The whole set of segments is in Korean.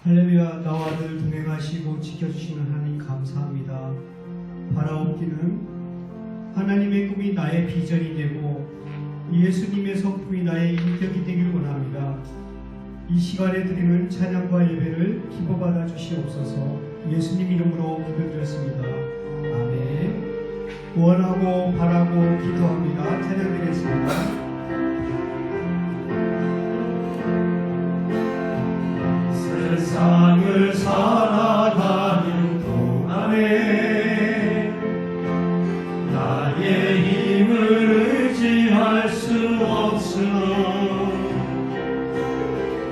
할렐루야. 나와 늘 동행하시고 지켜주시는 하나님 감사합니다. 바라옵기는 하나님의 꿈이 나의 비전이 되고 예수님의 성품이 나의 인격이 되길 원합니다. 이 시간에 드리는 찬양과 예배를 기뻐받아 주시옵소서. 예수님 이름으로 기도드렸습니다. 아멘. 원하고 바라고 기도합니다. 찬양드리겠습니다. 세상을 살아가는 동안에 나의 힘을 의지할 수 없으니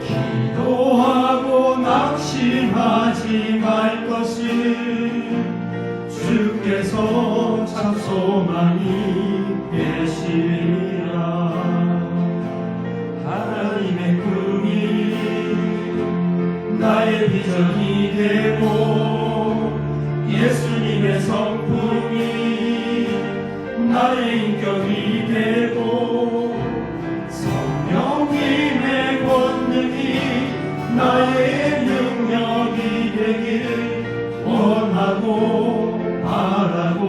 기도하고 낙심하지 말 것을 주께서 참 소망이 되시리라. 하나님의 꿈이 나의 비전이 되고 예수님의 성품이 나의 인격이 되고 성령님의 권능이 나의 능력이 되길 원하고 바라고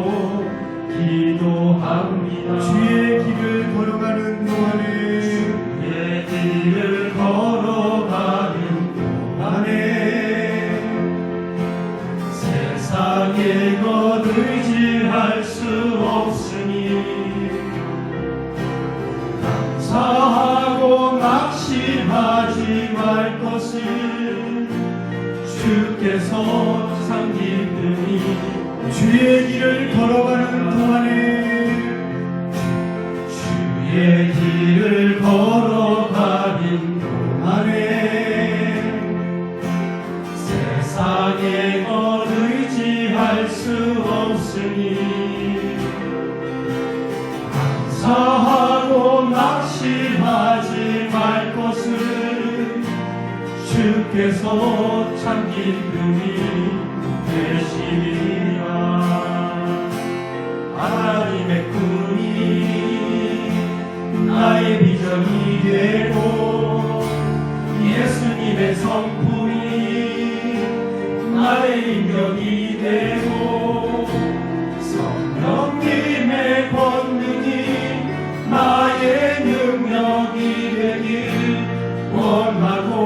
기도합니다. 주의 길을 걸어가는 동안에 주의 길을 걸어가는 세상의 것 의지할 수 없으니 감사하고 낙심하지 말 것을 주께서 참 기쁘니 주의 길을 걸어가는 동안에 주의 길을 걸어가는 동안에 세상의 것 의지할 수 없으니 감사하고 낙심하지 말 것을 주께서 참 기쁨이 되시리라. 하나님의 꿈이 나의 비전이 되고 예수님의 성품이 나의 인격이 되고 성령님의 권능이 나의 능력이 되길 원하고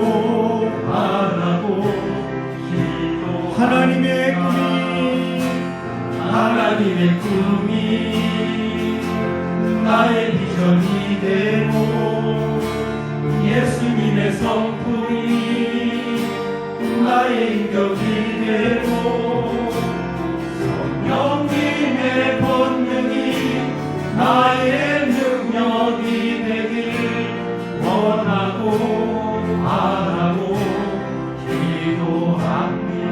바라고 기도합니다. 하나님의 꿈이 나의 비전이 되고 예수님의 성품이 나의 인격이 되고 성령님의 권능이 나의 능력이 되길 원하고 바라고 기도합니다.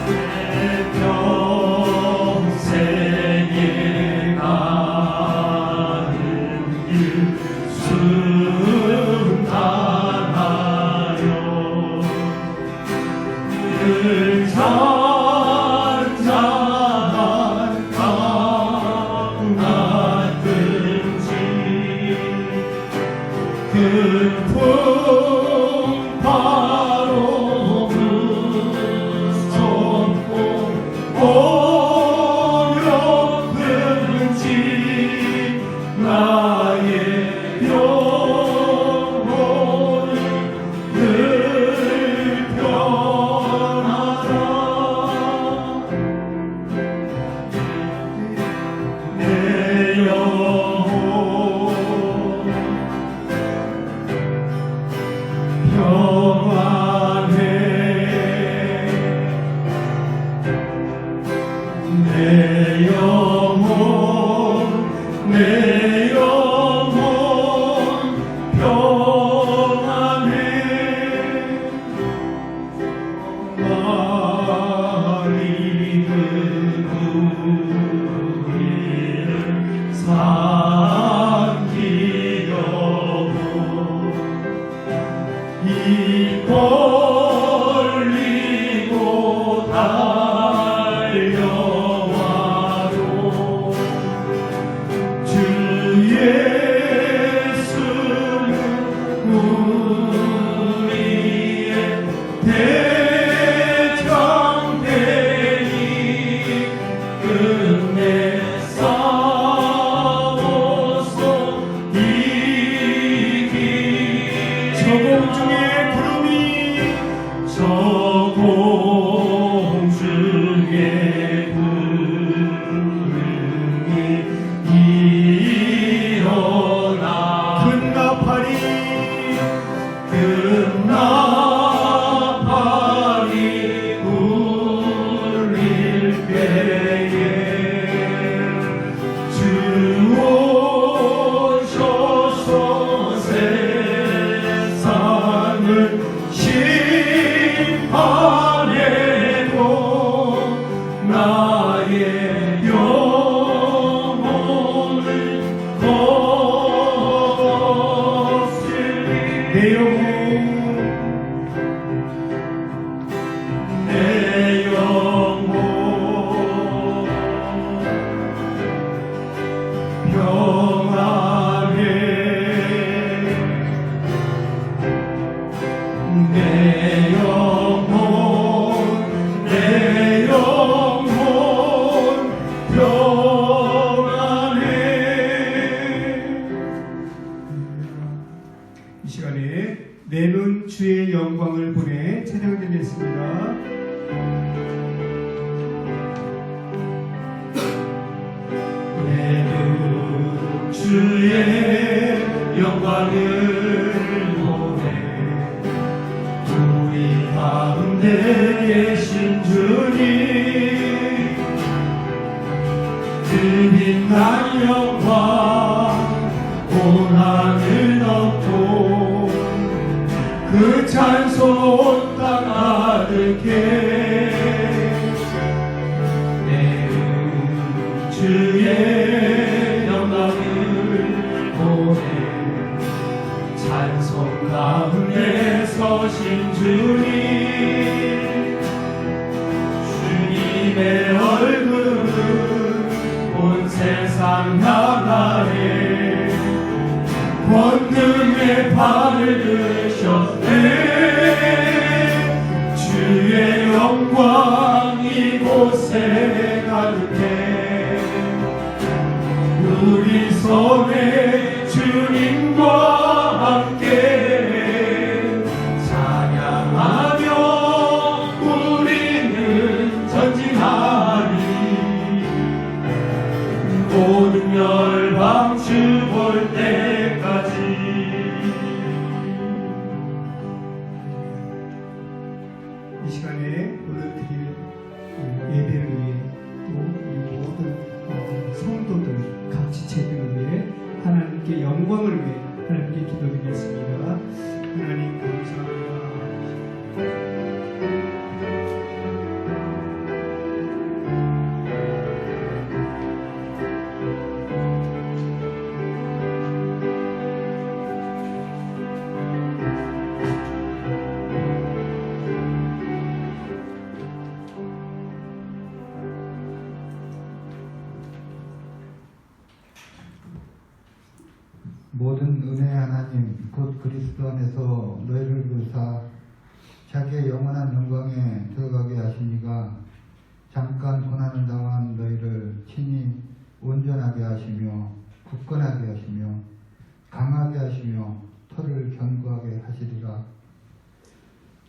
내 평생에 가는 길 순탄하여 늘 잔잔한 강한 든지 큰풍 바로 무섭고 어렵든지 나의 영혼이 늘 편하다. 내 영혼 평안해. 내 영혼 내 영혼 평안해. 마리는 우리를 삼키려고 이 벌리고 달려와도 주 예수 내 영혼 내 영혼 평안해 내 영혼 평안해. 이 시간에 내 눈 주의 영광을 보내 찬양드리겠습니다. 내 눈 주의 영광을 보내 우리 가운데 계신 주님 그 빛난 영광 온 하늘 덮고 그 찬송 땅 가득해 내 주의 영광을 보내 찬송 가운데 서신 주님 주님의 얼굴은 온 세상 향하네 권능의 발을 드셨네 주의 영광 이곳에 가득해 우리 손에 주님과 함께 찬양하며 우리는 전진하리 모든 열방 주 볼 때까지. 이 시간에 오늘 드릴 예배를 위해 또 이 모든 성도들 각 지체들을 위해 하나님께 영광을 위해 하나님께 기도드리겠습니다. 하나님 감사합니다. 모든 은혜의 하나님 곧 그리스도 안에서 너희를 부르사 자기의 영원한 영광에 들어가게 하시니가 잠깐 고난을 당한 너희를 친히 온전하게 하시며 굳건하게 하시며 강하게 하시며 터를 견고하게 하시리라.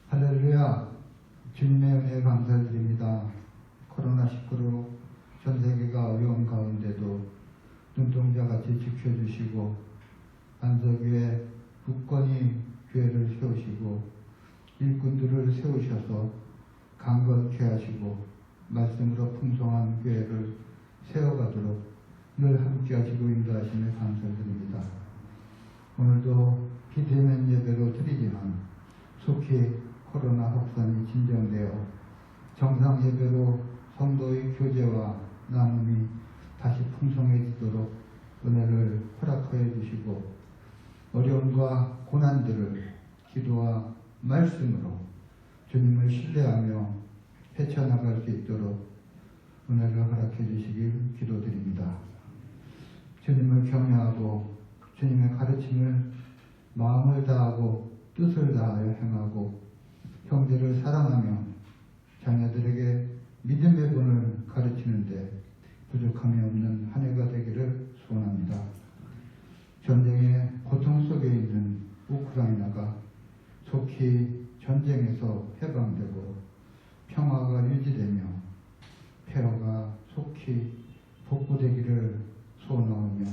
할렐루야. 주님의 은혜에 감사드립니다. 코로나19로 전 세계가 어려운 가운데도 눈동자같이 지켜주시고 안석 위에 굳건히 교회를 세우시고 일꾼들을 세우셔서 강건케 하시고 말씀으로 풍성한 교회를 세워가도록 늘 함께 하시고 인도하심에 감사드립니다. 오늘도 비대면 예배로 드리지만 속히 코로나 확산이 진정되어 정상 예배로 성도의 교제와 나눔이 다시 풍성해지도록 은혜를 허락하여 주시고 어려움과 고난들을 기도와 말씀으로 주님을 신뢰하며 헤쳐나갈 수 있도록 은혜를 허락해 주시길 기도드립니다. 주님을 경외하고 주님의 가르침을 마음을 다하고 뜻을 다하여 행하고 형제를 사랑하며 자녀들에게 믿음의 본을 가르치는데 부족함이 없는 한 해가 되기를 소원합니다. 전쟁의 고통 속에 있는 우크라이나가 속히 전쟁에서 해방되고 평화가 유지되며 폐허가 속히 복구되기를 소원하오며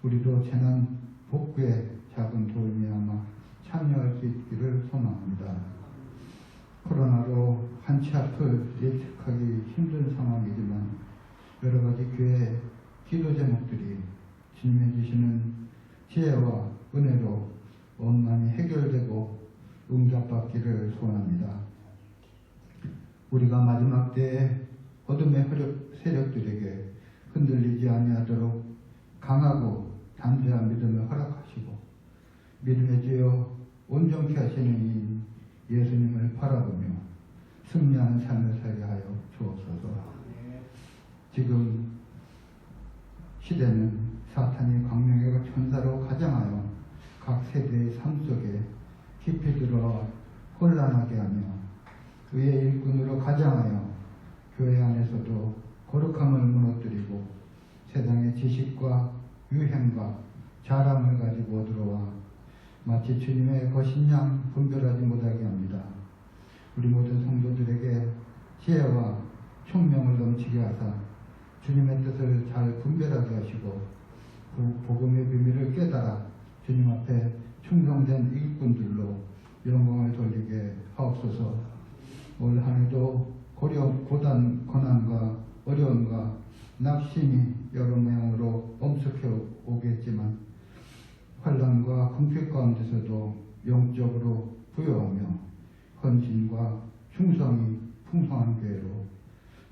우리도 재난 복구에 작은 도움이 아마 참여할 수 있기를 소망합니다. 코로나로 한치 앞을 예측하기 힘든 상황이지만 여러 가지 교회 기도 제목들이 주님이 주시는 지혜와 은혜로 원만히 해결되고 응답받기를 소원합니다. 우리가 마지막 때에 어둠의 세력들에게 흔들리지 아니하도록 강하고 담대한 믿음을 허락하시고 믿음의 주여 온전케 하시는 이 예수님을 바라보며 승리하는 삶을 살게 하여 주옵소서. 지금 시대는 사탄이 광명의 천사로 가장하여 각 세대의 삶 속에 깊이 들어 혼란하게 하며 의의 일꾼으로 가장하여 교회 안에서도 거룩함을 무너뜨리고 세상의 지식과 유행과 자랑을 가지고 들어와 마치 주님의 거신 양 분별하지 못하게 합니다. 우리 모든 성도들에게 지혜와 총명을 넘치게 하사 주님의 뜻을 잘 분별하게 하시고 복음의 비밀을 깨달아 주님 앞에 충성된 일꾼들로 영광을 돌리게 하옵소서. 올 한 해도 고난과 어려움과 낙심이 여러 모양으로 엄습해 오겠지만 환난과 궁핍 가운데서도 영적으로 부여하며 헌신과 충성이 풍성한 교회로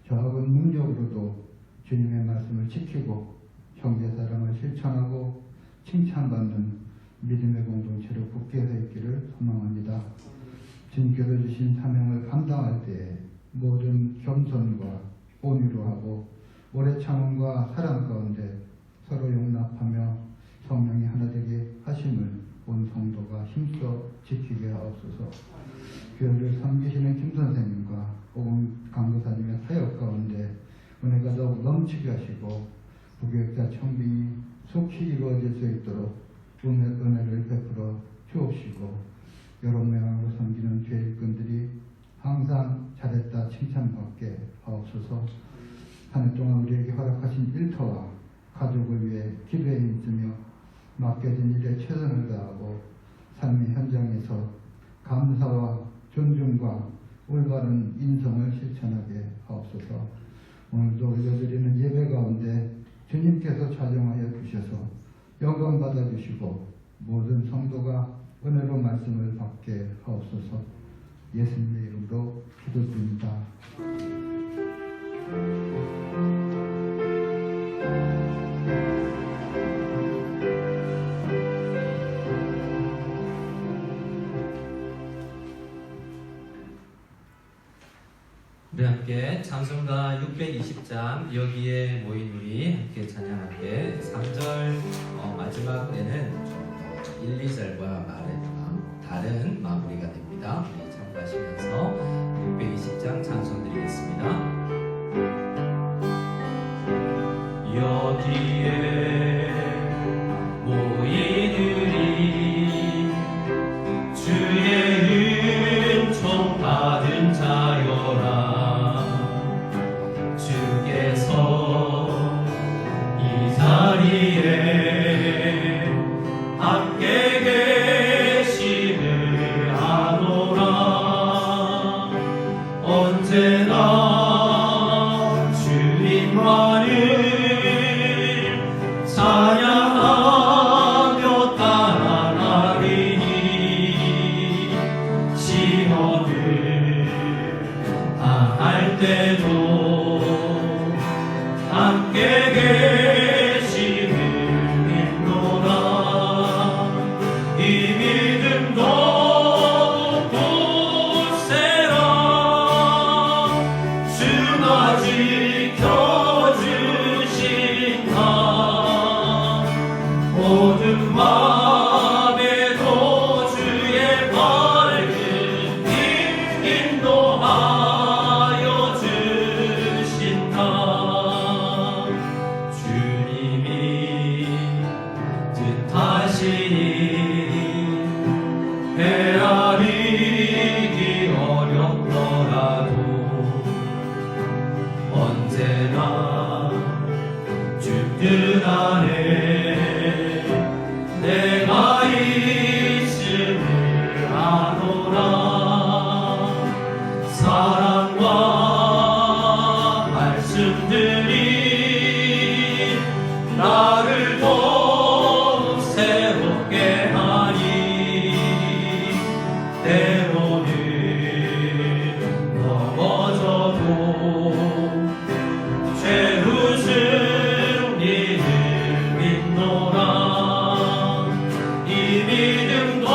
저학은 능력으로도 주님의 말씀을 지키고 형제사랑을 실천하고 칭찬받는 믿음의 공동체로 복귀해서 있기를 소망합니다. 주님께서 주신 사명을 감당할 때에 모든 겸손과 온유로 하고 오래 참음과 사랑 가운데 서로 용납하며 성령이 하나 되게 하심을 온 성도가 힘써 지키게 하옵소서. 교회를 섬기시는 김 선생님과 오금 강도사님의 사역 가운데 은혜가 더욱 넘치게 하시고 부교육자 청빙이 속히 이루어질 수 있도록 은혜를 베풀어 주옵시고 여러 모양으로 섬기는 교회일꾼들이 항상 잘했다 칭찬받게 하옵소서. 한 해 동안 우리에게 허락하신 일터와 가족을 위해 기도에 힘쓰며 맡겨진 일에 최선을 다하고 삶의 현장에서 감사와 존중과 올바른 인성을 실천하게 하옵소서. 오늘도 올려드리는 예배 가운데 주님께서 좌정하여 주셔서 영광 받아주시고 모든 성도가 은혜로 말씀을 받게 하옵소서. 예수님의 이름으로 기도드립니다. 우리 함께 찬송가 620장 여기에 모인 우리 함께 찬양할 때 3절 마지막 때는 1, 2절과 다른 마무리가 됩니다. 우리 참고하시면서 620장 찬송 드리겠습니다. 여기에 모이들이 주의 은총 받은 자여라. 주께서 이 자리에 함께 계심을 아노라. 언제나 주님만을 찬양하며 따라가리니 시험을 당할 때도 함께 계심을 믿노라. 이 믿음도 굳세라. 주가 지켜주신다. 모든 맘에도 주의 밝은 빛 인도하여 주신다. 주님이 뜻하시니 헤아리기 어렵더라도 언제나 주 뜻 안에 내가 있음을 아노라. 사랑과 말씀들이 나를 더욱 새롭게 하니 때로는 넘어져도 죄우승 니를 믿노라. 이 믿음도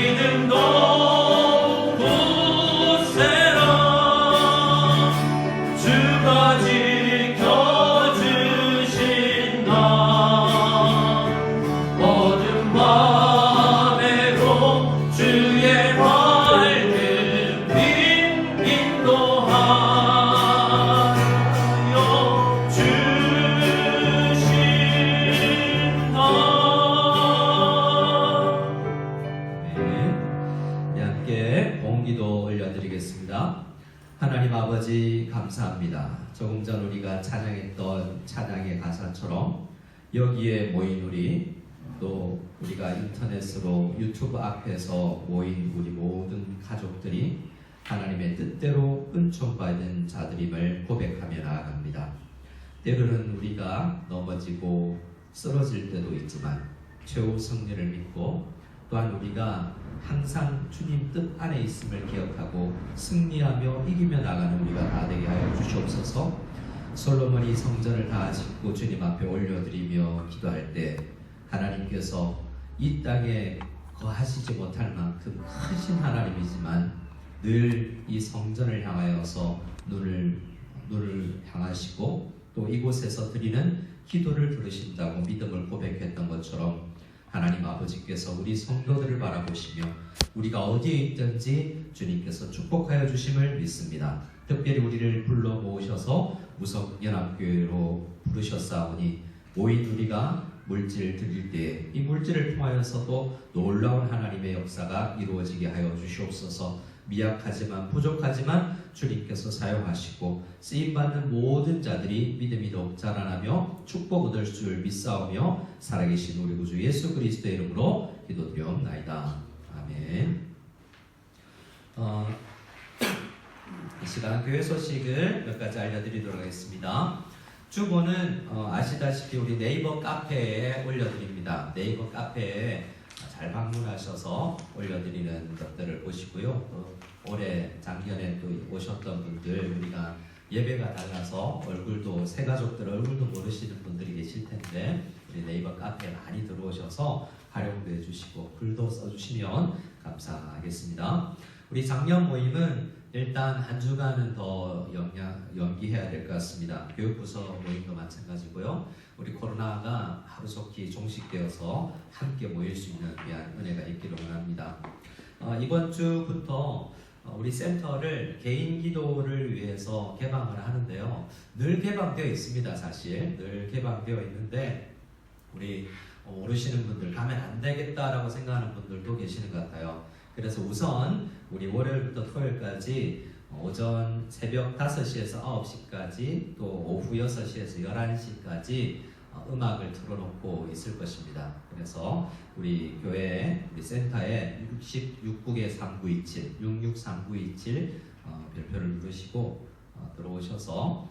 믿음도 굳세라 주가 지켜주신다 어둠 밤에도 주의 밝은 빛 인도하여 주신다. 네, 함께 봉기도 올려드리겠습니다. 하나님 아버지 감사합니다. 조금 전 우리가 찬양했던 찬양의 가사처럼 여기에 모인 우리 또 우리가 인터넷으로 유튜브 앞에서 모인 우리 모든 가족들이 하나님의 뜻대로 은총받은 자들임을 고백하며 나아갑니다. 때로는 우리가 넘어지고 쓰러질 때도 있지만 최후 승리를 믿고 또한 우리가 항상 주님 뜻 안에 있음을 기억하고 승리하며 이기며 나가는 우리가 다 되게 하여 주시옵소서. 솔로몬이 성전을 다 짓고 주님 앞에 올려드리며 기도할 때 하나님께서 이 땅에 거하시지 못할 만큼 크신 하나님이지만 늘 이 성전을 향하여서 눈을 향하시고 또 이곳에서 드리는 기도를 들으신다고 믿음을 고백했던 것처럼 하나님 아버지께서 우리 성도들을 바라보시며 우리가 어디에 있든지 주님께서 축복하여 주심을 믿습니다. 특별히 우리를 불러 모으셔서 무석연합교회로 부르셨사오니 모인 우리가 물질 드릴 때 이 물질을 통하여서도 놀라운 하나님의 역사가 이루어지게 하여 주시옵소서. 미약하지만 부족하지만 주님께서 사용하시고 쓰임받는 모든 자들이 믿음이 더욱 자라나며 축복 얻을 줄 믿사오며 살아계신 우리 구주 예수 그리스도의 이름으로 기도드리옵나이다. 아멘. 이 시간 교회 소식을 몇 가지 알려드리도록 하겠습니다. 주보는 아시다시피 우리 네이버 카페에 올려드립니다. 네이버 카페에 잘 방문하셔서 올려드리는 것들을 보시고요. 올해 작년에 또 오셨던 분들 우리가 예배가 달라서 얼굴도 새 가족들 얼굴도 모르시는 분들이 계실 텐데 우리 네이버 카페에 많이 들어오셔서 활용도 해주시고 글도 써주시면 감사하겠습니다. 우리 작년 모임은 일단 한 주간은 더 연기해야 될 것 같습니다. 교육부서 모임도 마찬가지고요. 우리 코로나가 하루속히 종식되어서 함께 모일 수 있는 귀한 은혜가 있기를 원합니다. 이번 주부터 우리 센터를 개인 기도를 위해서 개방을 하는데요. 늘 개방되어 있습니다. 사실 늘 개방되어 있는데 우리 모르시는 분들 가면 안 되겠다라고 생각하는 분들도 계시는 것 같아요. 그래서 우선 우리 월요일부터 토요일까지 오전 새벽 5시에서 9시까지 또 오후 6시에서 11시까지 음악을 틀어놓고 있을 것입니다. 그래서 우리 교회 우리 센터에 66국에 3927 663927 별표를 누르시고 들어오셔서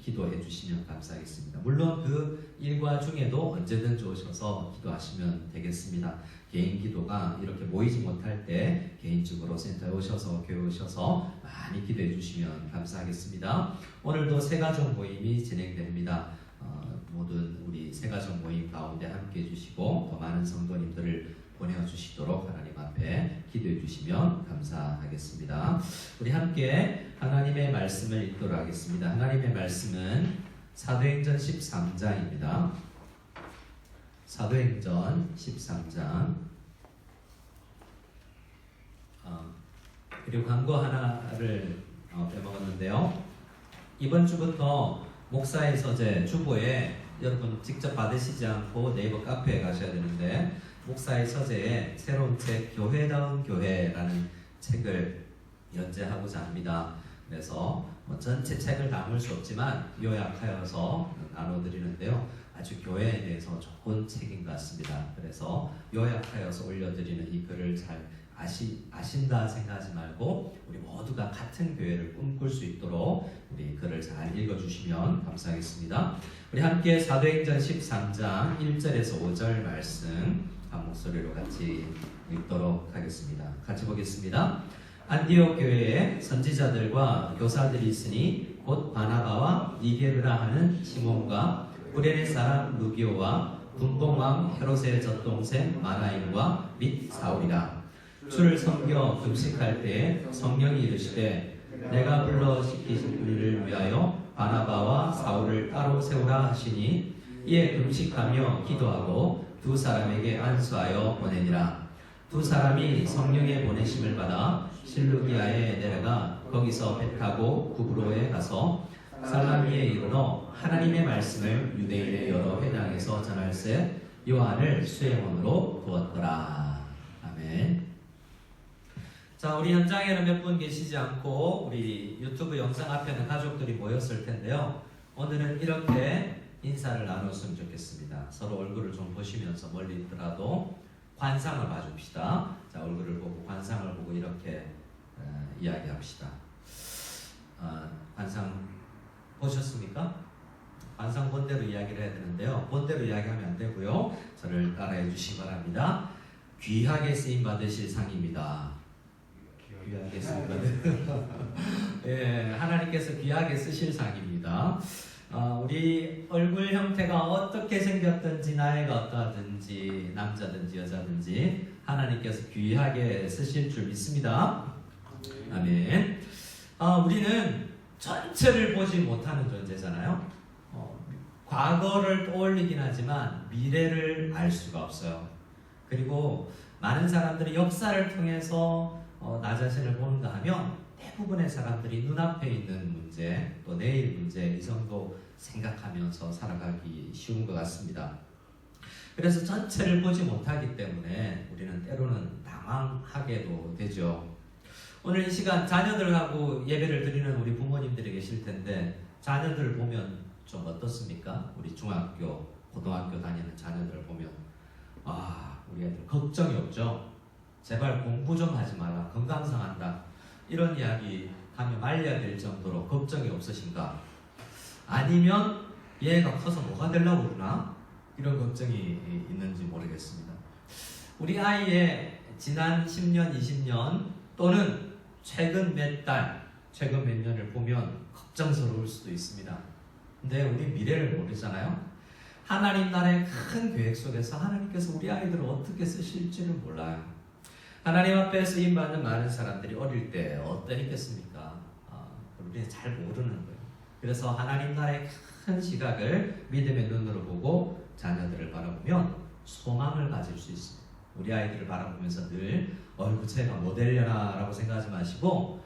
기도해 주시면 감사하겠습니다. 물론 그 일과 중에도 언제든지 오셔서 기도하시면 되겠습니다. 개인 기도가 이렇게 모이지 못할 때 개인적으로 센터에 오셔서 교회 오셔서 많이 기도해 주시면 감사하겠습니다. 오늘도 새가족 모임이 진행됩니다. 모든 우리 새가족 모임 가운데 함께 해주시고 더 많은 성도님들을 보내주시도록 하나님 앞에 기도해 주시면 감사하겠습니다. 우리 함께 하나님의 말씀을 읽도록 하겠습니다. 하나님의 말씀은 사도행전 13장입니다. 사도행전 13장 그리고 광고 하나를 빼먹었는데요. 이번 주부터 목사의 서재 주보에 여러분 직접 받으시지 않고 네이버 카페에 가셔야 되는데 목사의 서재에 새로운 책 교회다운 교회라는 책을 연재하고자 합니다. 그래서 전체 책을 담을 수 없지만 요약하여서 나눠드리는데요. 아주 교회에 대해서 좋은 책인 것 같습니다. 그래서 요약하여서 올려드리는 이 글을 잘 아신다 생각하지 말고 우리 모두가 같은 교회를 꿈꿀 수 있도록 우리 글을 잘 읽어주시면 감사하겠습니다. 우리 함께 사도행전 13장 1절에서 5절 말씀 한 목소리로 같이 읽도록 하겠습니다. 같이 보겠습니다. 안디옥 교회에 선지자들과 교사들이 있으니 곧 바나바와 니게르라 하는 시몬과 구레네 사람 루기오와 분봉왕 헤롯의 젖동생 마나임과 및 사울이라. 주를 섬겨 금식할 때 성령이 이르시되 내가 불러 시키신 우리를 위하여 바나바와 사울을 따로 세우라 하시니 이에 금식하며 기도하고 두 사람에게 안수하여 보내니라. 두 사람이 성령의 보내심을 받아 실루기아에 내려가 거기서 배 타고 구브로에 가서 살라미에 이르러 하나님의 말씀을 유대인의 여러 회당에서 전할세 요한을 수행원으로 두었더라. 아멘. 자, 우리 현장에는 몇 분 계시지 않고 우리 유튜브 영상 앞에는 가족들이 모였을 텐데요. 오늘은 이렇게 인사를 나눴으면 좋겠습니다. 서로 얼굴을 좀 보시면서 멀리 있더라도 관상을 봐줍시다. 자, 얼굴을 보고 관상을 보고 이렇게 이야기합시다. 관상 보셨습니까? 관상 본대로 이야기를 해야 되는데요. 본대로 이야기하면 안 되고요. 저를 따라해 주시기 바랍니다. 귀하게 쓰임 받으실 상입니다. 귀하게 쓰임 받으실 예, 하나님께서 귀하게 쓰실 상입니다. 우리 얼굴 형태가 어떻게 생겼든지 나이가 어떠하든지 남자든지 여자든지 하나님께서 귀하게 쓰실 줄 믿습니다. 아멘. 우리는 전체를 보지 못하는 존재잖아요. 과거를 떠올리긴 하지만 미래를 알 수가 없어요. 그리고 많은 사람들이 역사를 통해서 나 자신을 보는가 하면 대부분의 사람들이 눈앞에 있는 문제, 또 내일 문제 이 정도 생각하면서 살아가기 쉬운 것 같습니다. 그래서 전체를 보지 못하기 때문에 우리는 때로는 당황하게도 되죠. 오늘 이 시간 자녀들하고 예배를 드리는 우리 부모님들이 계실 텐데 자녀들을 보면 좀 어떻습니까? 우리 중학교, 고등학교 다니는 자녀들을 보면 우리 애들 걱정이 없죠? 제발 공부 좀 하지 마라. 건강 상한다. 이런 이야기 하면 말려야 될 정도로 걱정이 없으신가? 아니면 얘가 커서 뭐가 되려고 그러나? 이런 걱정이 있는지 모르겠습니다. 우리 아이의 지난 10년, 20년 또는 최근 몇 달, 최근 몇 년을 보면 걱정스러울 수도 있습니다. 근데 우리 미래를 모르잖아요. 하나님 나라의 큰 계획 속에서 하나님께서 우리 아이들을 어떻게 쓰실지를 몰라요. 하나님 앞에 쓰임받는 많은 사람들이 어릴 때 어떠했겠습니까? 우리는 잘 모르는 거예요. 그래서 하나님 나라의 큰 시각을 믿음의 눈으로 보고 자녀들을 바라보면 소망을 가질 수 있습니다. 우리 아이들을 바라보면서 늘 제가 뭐 되려나 라고 생각하지 마시고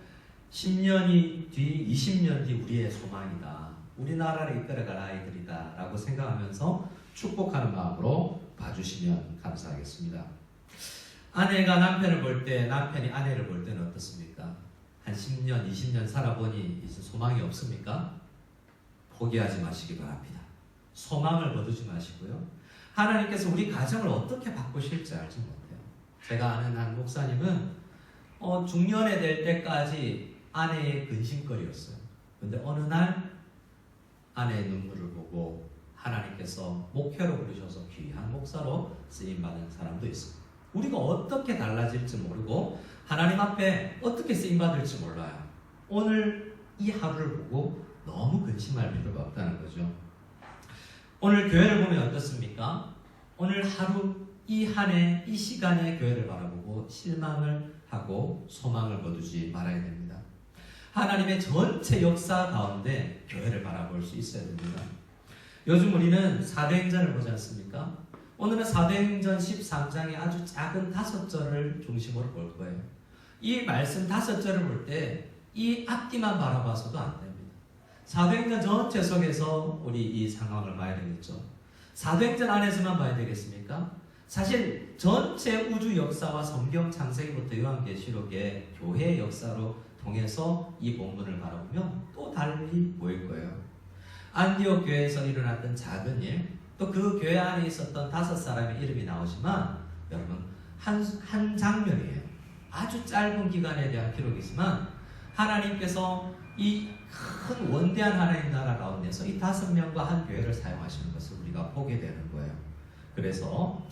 10년이 뒤, 20년 뒤 우리의 소망이다. 우리나라를 이끌어갈 아이들이다 라고 생각하면서 축복하는 마음으로 봐주시면 감사하겠습니다. 아내가 남편을 볼 때, 남편이 아내를 볼 때는 어떻습니까? 한 10년, 20년 살아보니 이제 소망이 없습니까? 포기하지 마시기 바랍니다. 소망을 거두지 마시고요. 하나님께서 우리 가정을 어떻게 바꾸실지 알지 못해요. 제가 아는 한 목사님은 중년에 될 때까지 아내의 근심거리였어요. 근데 어느 날 아내의 눈물을 보고 하나님께서 목회로 부르셔서 귀한 목사로 쓰임받은 사람도 있습니다. 우리가 어떻게 달라질지 모르고 하나님 앞에 어떻게 쓰임받을지 몰라요. 오늘 이 하루를 보고 너무 근심할 필요가 없다는 거죠. 오늘 교회를 보면 어떻습니까? 오늘 하루 이 한 해 이 시간에 교회를 바라보고 실망을 하고 소망을 거두지 말아야 됩니다. 하나님의 전체 역사 가운데 교회를 바라볼 수 있어야 됩니다. 요즘 우리는 사도행전을 보지 않습니까? 오늘은 사도행전 13장의 아주 작은 5절을 중심으로 볼 거예요. 이 말씀 5절을 볼 때 이 앞뒤만 바라봐서도 안 됩니다. 사도행전 전체 속에서 우리 이 상황을 봐야 되겠죠. 사도행전 안에서만 봐야 되겠습니까? 사실 전체 우주 역사와 성경 창세기부터 요한계시록의 교회의 역사로 통해서 이 본문을 바라보면 또 달리 보일 거예요. 안디옥 교회에서 일어났던 작은 일, 또 그 교회 안에 있었던 5사람의 이름이 나오지만 여러분 한 장면이에요. 아주 짧은 기간에 대한 기록이지만 하나님께서 이 큰 원대한 하나님 나라 가운데서 이 5명과 한 교회를 사용하시는 것을 우리가 보게 되는 거예요. 그래서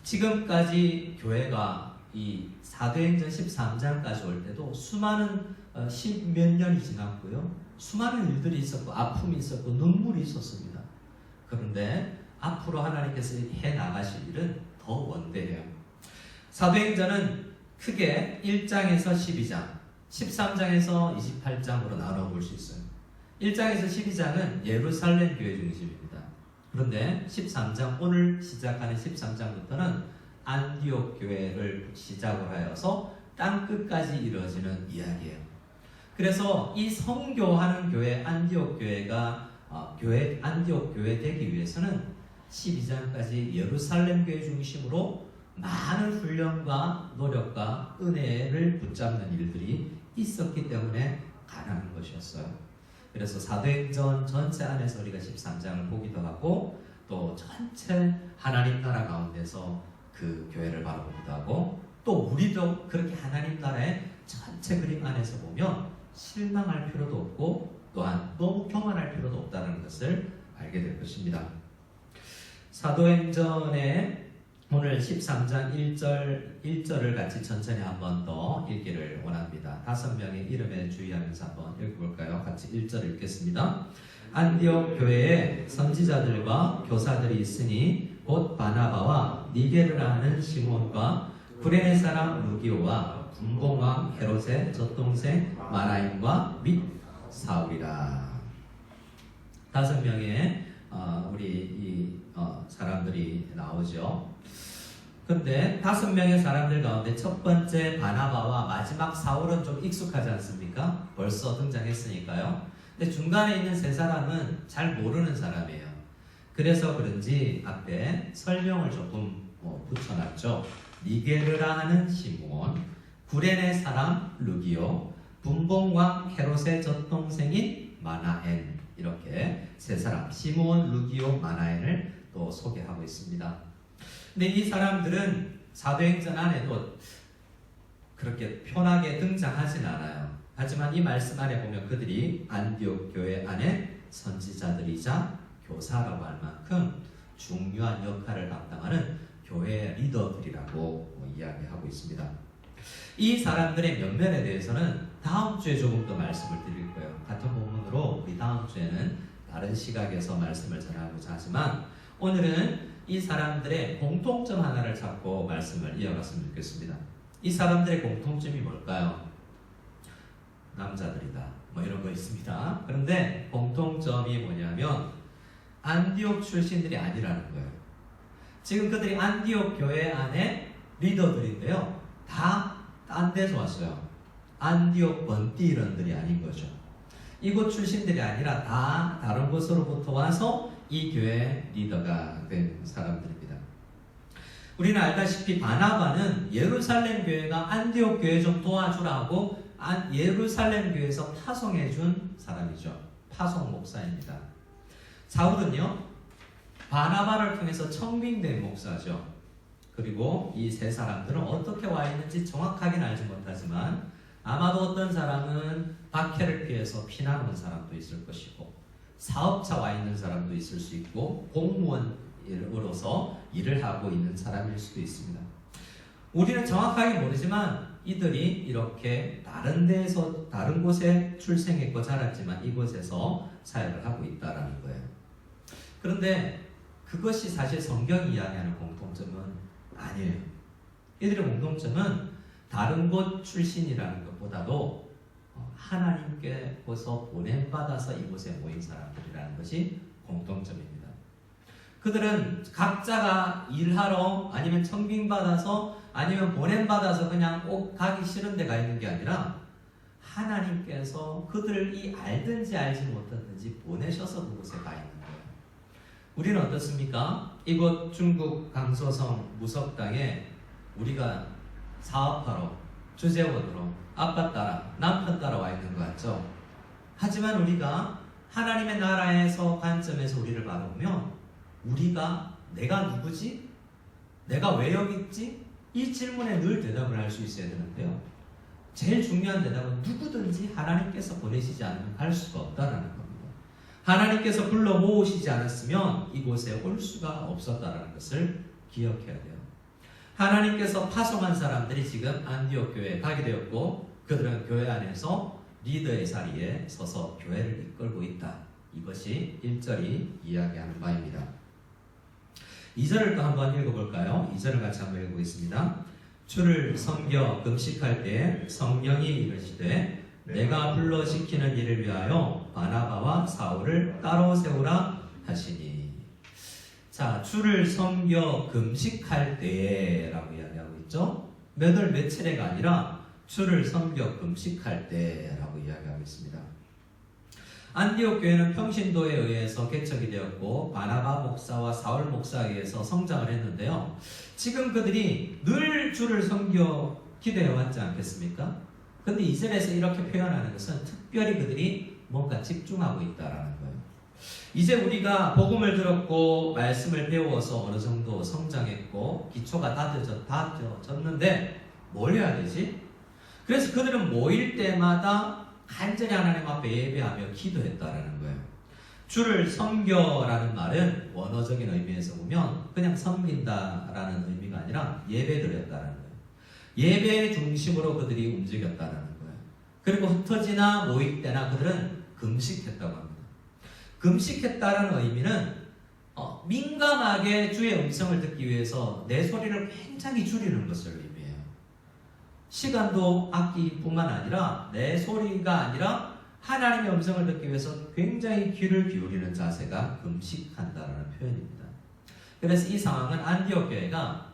지금까지 교회가 이 사도행전 13장까지 올 때도 수많은 10몇 년이 지났고요. 수많은 일들이 있었고 아픔이 있었고 눈물이 있었습니다. 그런데 앞으로 하나님께서 해 나가실 일은 더 원대해요. 사도행전은 크게 1장에서 12장, 13장에서 28장으로 나눠볼 수 있어요. 1장에서 12장은 예루살렘 교회 중심입니다. 그런데 13장, 오늘 시작하는 13장부터는 안디옥 교회를 시작을 하여서 땅 끝까지 이루어지는 이야기예요. 그래서 이 성교하는 교회 안디옥 교회가 안디옥 교회 되기 위해서는 12장까지 예루살렘 교회 중심으로 많은 훈련과 노력과 은혜를 붙잡는 일들이 있었기 때문에 가능한 것이었어요. 그래서 사도행전 전체 안에서 우리가 13장을 보기도 하고 또 전체 하나님 나라 가운데서 그 교회를 바라보기도 하고 또 우리도 그렇게 하나님 나라의 전체 그림 안에서 보면 실망할 필요도 없고 또한 너무 교만할 필요도 없다는 것을 알게 될 것입니다. 사도행전의 오늘 13장 1절을 같이 천천히 한 번 더 읽기를 원합니다. 5명의 이름에 주의하면서 한번 읽어볼까요? 같이 1절 읽겠습니다. 안디옥 교회에 선지자들과 교사들이 있으니 곧 바나바와 니게르라 하는 시몬과 구레네 사람 루기오와 분봉왕 헤롯의 젖동생 마나임과 및 사울이라. 5명의 우리 사람들이 나오죠. 근데 5명의 사람들 가운데 첫 번째 바나바와 마지막 사울은 좀 익숙하지 않습니까? 벌써 등장했으니까요. 근데 중간에 있는 3사람은 잘 모르는 사람이에요. 그래서 그런지 앞에 설명을 조금 붙여놨죠. 니게르라 하는 시몬, 구레네 사람 루기오, 분봉왕 헤롯의 젖동생인 마나엔, 이렇게 3사람 시몬, 루기오, 마나엔을 또 소개하고 있습니다. 근데 이 사람들은 사도행전 안에도 그렇게 편하게 등장하진 않아요. 하지만 이 말씀 안에 보면 그들이 안디옥 교회 안에 선지자들이자 교사라고 할 만큼 중요한 역할을 담당하는 교회 리더들이라고 이야기하고 있습니다. 이 사람들의 면면에 대해서는 다음 주에 조금 더 말씀을 드릴 거예요. 같은 본문으로 우리 다음 주에는 다른 시각에서 말씀을 전하고자 하지만 오늘은 이 사람들의 공통점 하나를 잡고 말씀을 이어갔으면 좋겠습니다. 이 사람들의 공통점이 뭘까요? 남자들이다. 뭐 이런 거 있습니다. 그런데 공통점이 뭐냐면 안디옥 출신들이 아니라는 거예요. 지금 그들이 안디옥 교회 안에 리더들인데요. 다 딴 데서 왔어요. 안디옥 번띠런들이 아닌 거죠. 이곳 출신들이 아니라 다 다른 곳으로부터 와서 이 교회 리더가 된 사람들입니다. 우리는 알다시피 바나바는 예루살렘 교회가 안디옥 교회 좀 도와주라고 예루살렘 교회에서 파송해 준 사람이죠. 파송 목사입니다. 사울은요, 바나바를 통해서 청빙된 목사죠. 그리고 이 3사람들은 어떻게 와 있는지 정확하게는 알지 못하지만 아마도 어떤 사람은 박해를 피해서 피난 온 사람도 있을 것이고 사업자 와 있는 사람도 있을 수 있고 공무원으로서 일을 하고 있는 사람일 수도 있습니다. 우리는 정확하게 모르지만 이들이 이렇게 다른 곳에 출생했고 자랐지만 이곳에서 사역을 하고 있다라는 거예요. 그런데 그것이 사실 성경이 이야기하는 공통점은 아니에요. 이들의 공통점은 다른 곳 출신이라는 것보다도 하나님께서 보냄받아서 이곳에 모인 사람들이라는 것이 공통점입니다. 그들은 각자가 일하러 아니면 청빙받아서 아니면 보냄받아서 그냥 꼭 가기 싫은 데 가 있는 게 아니라 하나님께서 그들이 알든지 알지 못하든지 보내셔서 그곳에 가 있는 거예요. 우리는 어떻습니까? 이곳 중국 강서성 무석당에 우리가 사업하러 주재원으로 아빠 따라 남편 따라 와 있는 것 같죠? 하지만 우리가 하나님의 나라에서 관점에서 우리를 바라보면 우리가 내가 누구지? 내가 왜 여기 있지? 이 질문에 늘 대답을 할 수 있어야 되는데요. 제일 중요한 대답은 누구든지 하나님께서 보내시지 않으면 갈 수가 없다라는 겁니다. 하나님께서 불러 모으시지 않았으면 이곳에 올 수가 없었다라는 것을 기억해야 돼요. 하나님께서 파송한 사람들이 지금 안디옥 교회에 가게 되었고 그들은 교회 안에서 리더의 자리에 서서 교회를 이끌고 있다. 이것이 1절이 이야기하는 바입니다. 2절을 또 한번 읽어볼까요? 2절을 같이 한번 읽어보겠습니다. 주를 섬겨 금식할 때 성령이 이르시되 내가 불러 시키는 일을 위하여 바나바와 사울을 따로 세우라 하시니. 자, 주를 섬겨 금식할 때라고 이야기하고 있죠. 몇 월 며칠에가 아니라 주를 섬겨 금식할 때라고 이야기하고 있습니다. 안디옥 교회는 평신도에 의해서 개척이 되었고 바나바 목사와 사울 목사에 의해서 성장을 했는데요. 지금 그들이 늘 주를 섬겨 기도해 왔지 않겠습니까? 근데 이절에서 이렇게 표현하는 것은 특별히 그들이 뭔가 집중하고 있다라는 거예요. 이제 우리가 복음을 들었고 말씀을 배워서 어느 정도 성장했고 기초가 다져졌는데 뭘 해야 되지? 그래서 그들은 모일 때마다 간절히 하나님 앞에 예배하며 기도했다라는 거예요. 주를 섬겨라는 말은 원어적인 의미에서 보면 그냥 섬긴다라는 의미가 아니라 예배드렸다라는 거예요. 예배 중심으로 그들이 움직였다라는 거예요. 그리고 흩어지나 모일 때나 그들은 금식했다고 합니다. 금식했다라는 의미는 민감하게 주의 음성을 듣기 위해서 내 소리를 굉장히 줄이는 것을 의미해요. 시간도 아끼뿐만 아니라 내 소리가 아니라 하나님의 음성을 듣기 위해서 굉장히 귀를 기울이는 자세가 금식한다라는 표현입니다. 그래서 이 상황은 안디옥 교회가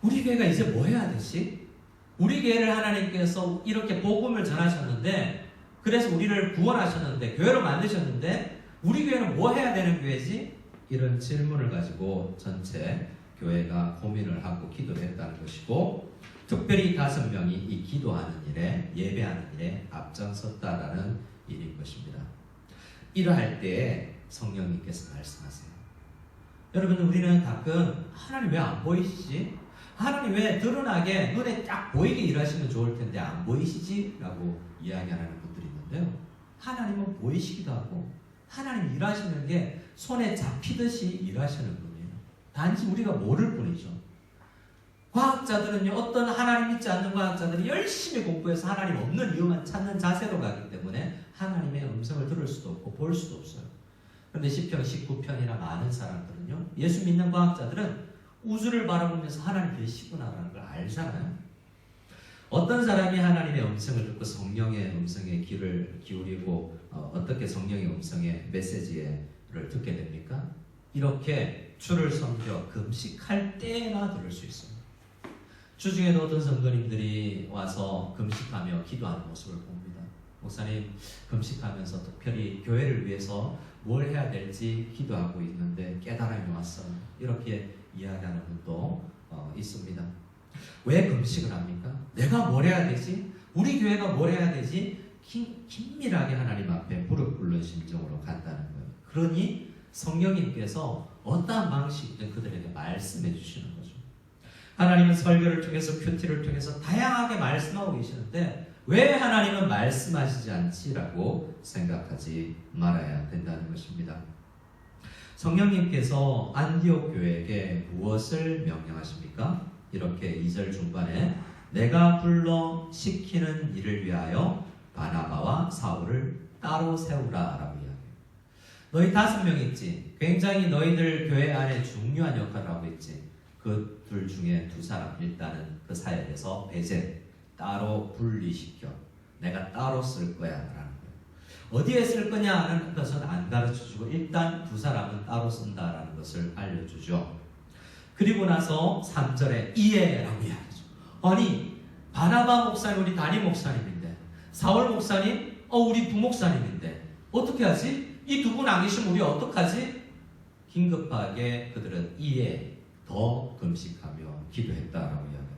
우리 교회가 이제 뭐 해야 되지? 우리 교회를 하나님께서 이렇게 복음을 전하셨는데 그래서 우리를 구원하셨는데 교회로 만드셨는데 우리 교회는 뭐 해야 되는 교회지? 이런 질문을 가지고 전체 교회가 고민을 하고 기도를 했다는 것이고 특별히 5명이 이 기도하는 일에 예배하는 일에 앞장섰다라는 일인 것입니다. 이러할 때 성령님께서 말씀하세요. 여러분 우리는 가끔 하나님 왜 안 보이시지? 하나님 왜 드러나게 눈에 딱 보이게 일하시면 좋을 텐데 안 보이시지? 라고 이야기하는 분들이 있는데요. 하나님은 보이시기도 하고 하나님 일하시는 게 손에 잡히듯이 일하시는 분이에요. 단지 우리가 모를 뿐이죠. 과학자들은요, 어떤 하나님 믿지 않는 과학자들이 열심히 공부해서 하나님 없는 이유만 찾는 자세로 가기 때문에 하나님의 음성을 들을 수도 없고 볼 수도 없어요. 그런데 시편 19편이나 많은 사람들은요, 예수 믿는 과학자들은 우주를 바라보면서 하나님 계시구나라는 걸 알잖아요. 어떤 사람이 하나님의 음성을 듣고 성령의 음성에 귀를 기울이고 어떻게 성령의 음성의 메시지를 듣게 됩니까? 이렇게 주를 섬겨 금식할 때나 들을 수 있습니다. 주중에도 어떤 성도님들이 와서 금식하며 기도하는 모습을 봅니다. 목사님 금식하면서 특별히 교회를 위해서 뭘 해야 될지 기도하고 있는데 깨달음이 왔어요. 이렇게 이야기하는 분도 있습니다. 왜 금식을 합니까? 내가 뭘 해야 되지? 우리 교회가 뭘 해야 되지? 긴밀하게 하나님 앞에 무릎 꿇는 심정으로 간다는 거예요. 그러니 성령님께서 어떠한 방식이든 그들에게 말씀해 주시는 거죠. 하나님은 설교를 통해서 큐티를 통해서 다양하게 말씀하고 계시는데 왜 하나님은 말씀하시지 않지라고 생각하지 말아야 된다는 것입니다. 성령님께서 안디옥 교회에게 무엇을 명령하십니까? 이렇게 2절 중반에 내가 불러 시키는 일을 위하여 바나바와 사울을 따로 세우라 라고 이야기해요. 너희 5명 있지? 굉장히 너희들 교회 안에 중요한 역할을 하고 있지? 그 둘 중에 2사람 일단은 그 사역에서 배제, 따로 분리시켜. 내가 따로 쓸 거야 라는 거예요. 어디에 쓸 거냐는 것은 안 가르쳐주고 일단 2사람은 따로 쓴다라는 것을 알려주죠. 그리고 나서 3절에 이해라고 이야기하죠. 아니 바나바 목사님 우리 담임 목사님인데 사울 목사님 우리 부목사님인데 어떻게 하지? 이 2분 안 계시면 우리 어떡하지? 긴급하게 그들은 이해 더 금식하며 기도했다라고 이야기합니다.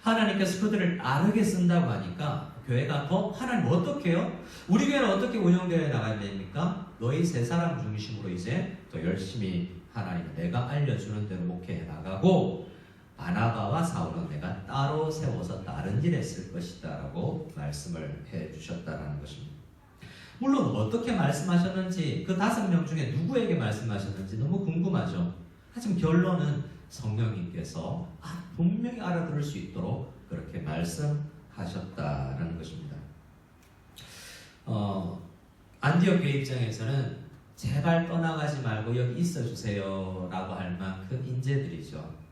하나님께서 그들을 빠르게 쓴다고 하니까 교회가 더 하나님 어떻게 해요? 우리 교회는 어떻게 운영되어 나가야 됩니까? 너희 3사람 중심으로 이제 더 열심히 하나님 내가 알려주는 대로 목회해 나가고 바나바와 사울은 내가 따로 세워서 다른 일에 쓸 것이다 라고 말씀을 해 주셨다라는 것입니다. 물론 어떻게 말씀하셨는지 그 5명 중에 누구에게 말씀하셨는지 너무 궁금하죠. 하지만 결론은 성령님께서 분명히 알아들을 수 있도록 그렇게 말씀하셨다라는 것입니다. 안디옥 교회 입장에서는 제발 떠나가지 말고 여기 있어주세요 라고 할 만큼 인재들이죠.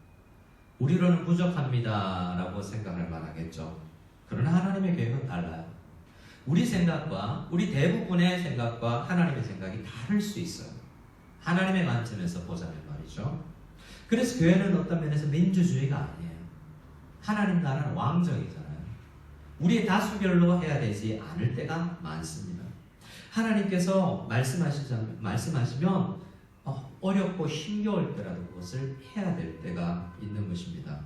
우리로는 부족합니다라고 생각할 만하겠죠. 그러나 하나님의 계획은 달라요. 우리 생각과 우리 대부분의 생각과 하나님의 생각이 다를 수 있어요. 하나님의 관점에서 보자면 말이죠. 그래서 교회는 어떤 면에서 민주주의가 아니에요. 하나님 나라는 왕정이잖아요. 우리의 다수결로 해야 되지 않을 때가 많습니다. 하나님께서 말씀하시면 어렵고 힘겨울 때라도 그것을 해야 될 때가 있는 것입니다.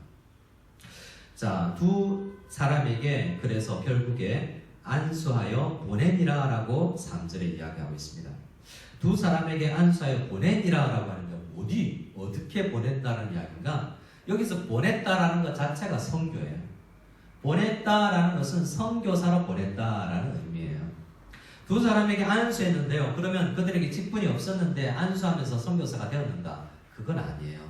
자, 두 사람에게 그래서 결국에 안수하여 보내니라 라고 3절에 이야기하고 있습니다. 두 사람에게 안수하여 보내니라 라고 하는데 어떻게 보낸다는 이야기인가? 여기서 보냈다라는 것 자체가 선교예요. 보냈다라는 것은 선교사로 보냈다라는 의미예요. 두 사람에게 안수했는데요. 그러면 그들에게 직분이 없었는데 안수하면서 선교사가 되었는가? 그건 아니에요.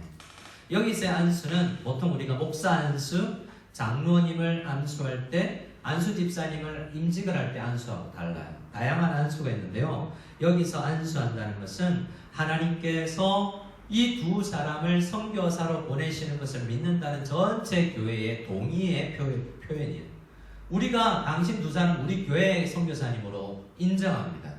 여기서의 안수는 보통 우리가 목사 안수, 장로님을 안수할 때, 안수 집사님을 임직을 할 때 안수하고 달라요. 다양한 안수가 있는데요. 여기서 안수한다는 것은 하나님께서 이 두 사람을 선교사로 보내시는 것을 믿는다는 전체 교회의 동의의 표현이에요. 우리가 당신 두 사람 우리 교회의 선교사님으로 인정합니다.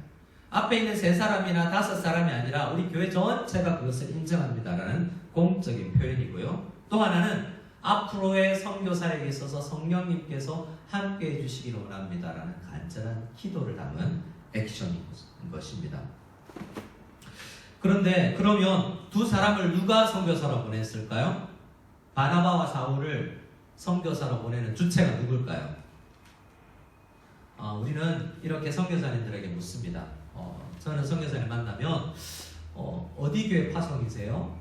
앞에 있는 3사람이나 5사람이 아니라 우리 교회 전체가 그것을 인정합니다라는 공적인 표현이고요. 또 하나는 앞으로의 선교사에게 있어서 성령님께서 함께해 주시기를 원합니다라는 간절한 기도를 담은 액션인 것입니다. 그런데 그러면 두 사람을 누가 선교사로 보냈을까요? 바나바와 사울을 선교사로 보내는 주체가 누굴까요? 우리는 이렇게 선교사님들에게 묻습니다. 저는 선교사님 만나면 어디 교회 파송이세요?